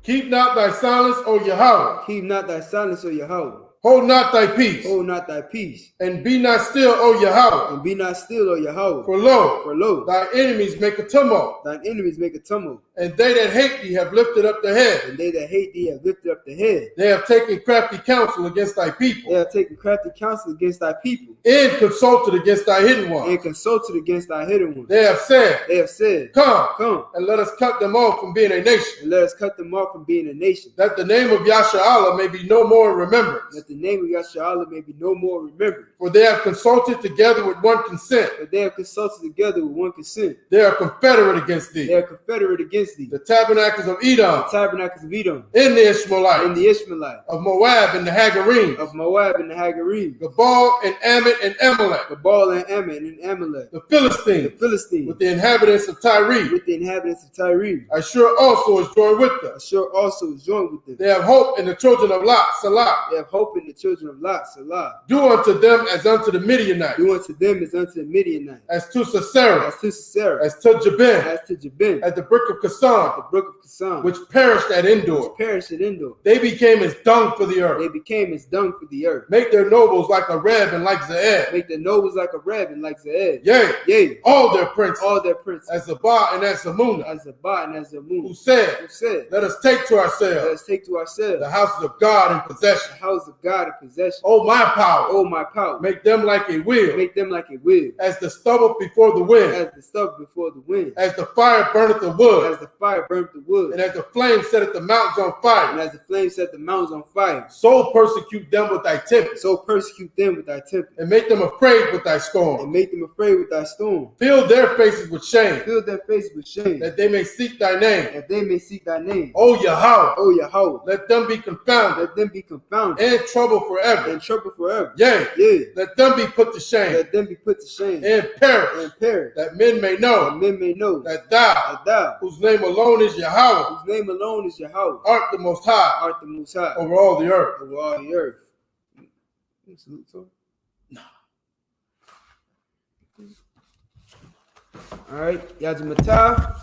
keep not thy silence, O Yahweh. Keep not thy silence, O Yahweh. Hold not thy peace, Hold not thy peace. and be not still, O Yahweh. And be not still, O Yahweh. For lo, For lo, thy enemies make a tumult, thine enemies make a tumult. and they that hate thee have lifted up their head. And they that hate thee have lifted up the head. They have taken crafty counsel against thy They people, have taken crafty counsel against thy people. and consulted against thy hidden And ones. consulted against thy hidden ones. They have said, They have said, Come, Come, and let us cut them off from being a nation, and let us cut them off from being a nation. that the name of Yahshua may be no more in remembrance. That the name of Yahshua may be no more remembered. For they have consulted together with one consent. But they have consulted together with one consent. They are confederate against They thee. are confederate against thee. The tabernacles of Edom, The tabernacles of Edom, in the and Ishmaelites, the Ishmaelite, of Moab and the Hagarenes, of Moab and the Hagarenes, Gabal and Ammon and Amalek, Gabal and Ammon and Amalek, the the Philistines, Philistines, with the inhabitants of Tyre. with the inhabitants of Tyre. I sure also is joined with them. Ashur also is joined with them. They have hope in the children of Lot, Salah. They have hope in the children of Lot, Salah. Do unto them as unto the Midianites. Do unto them as unto the Midianites. As to Sisera. As to Sisera. As to Jabin. As to Jabin. At the brook of Kasan. The brook of Kasan. Which perished at Endor. Which perished at Endor. They became as dung for the earth. They became as dung for the earth. Make their nobles like a Reb and like Zeed. Make their nobles like a Reb and like Zeed. Yea. Yea. All their princes. All their princes. As Zabah and as Zamunah. As Zabah and as Zamunah. Who said, let us take to ourselves. Let us take to ourselves the houses of God in possession. The house of God in possession. Oh my power. Oh my power. Make them like a wheel. Make them like a wheel. As the stubble before the wind. As the stubble before the wind. As the fire burneth the wood. As the fire burneth the wood. And as the flame setteth the mountains on fire. And as the flame set the mountains on fire. So persecute them with thy tempest. So persecute them with thy tempest. And make them afraid with thy storm. And make them afraid with thy storm. Fill their faces with shame. Fill their faces with shame. That they may seek thy name. That they may seek thy name. O Yahweh. O Yahweh. Let them be confounded. Let them be confounded. And trouble forever. And trouble forever. Yea. Yea. Let them be put to shame. Let them be put to shame. And perish. And perish. That men may know. That men may know. That thou. Whose name alone is Yahweh. Whose name alone is Yahweh. Art the most high. Art the most high. Over all the earth. Over all the earth. No. All right, Yajamatah.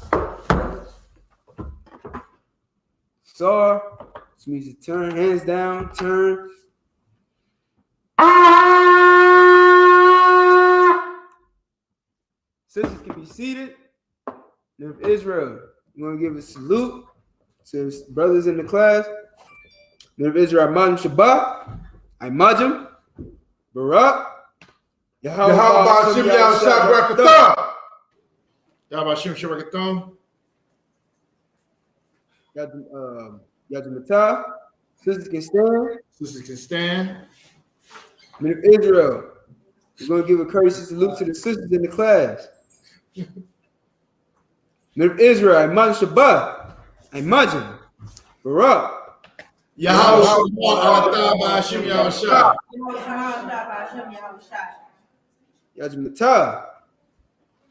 Sar. This means to turn, hands down, turn. Sisters can be seated. Men of Israel, you want to give a salute to brothers in the class. Men of Israel, Imajim Shabbat, Imajim, Barak, Yahweh Ba'ashim Yahshua Yahweh Ba'ashim Shabbat. Yajamatah. Sisters can stand. Sisters can stand. Men of Israel, we're going to give a courtesy salute to the sisters in the class. Men of Israel, Imajim Shabbat, Imajim, Barak, Yahweh Ba'ashim Yahshua. Yajamatah.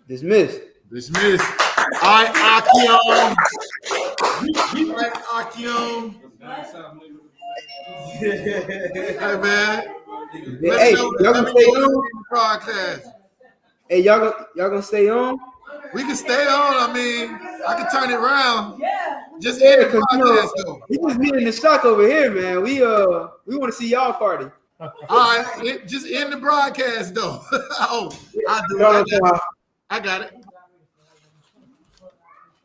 Dismissed. Dismissed. I.S.U.P.K. Hey man. Hey, y'all gonna stay on? Broadcast. Hey, y'all gonna stay on? We can stay on. I mean, I can turn it around. Yeah. Just end the podcast though. We just meeting the shock over here, man. We want to see y'all party. All right, just end the broadcast though. Oh, I do. I got it.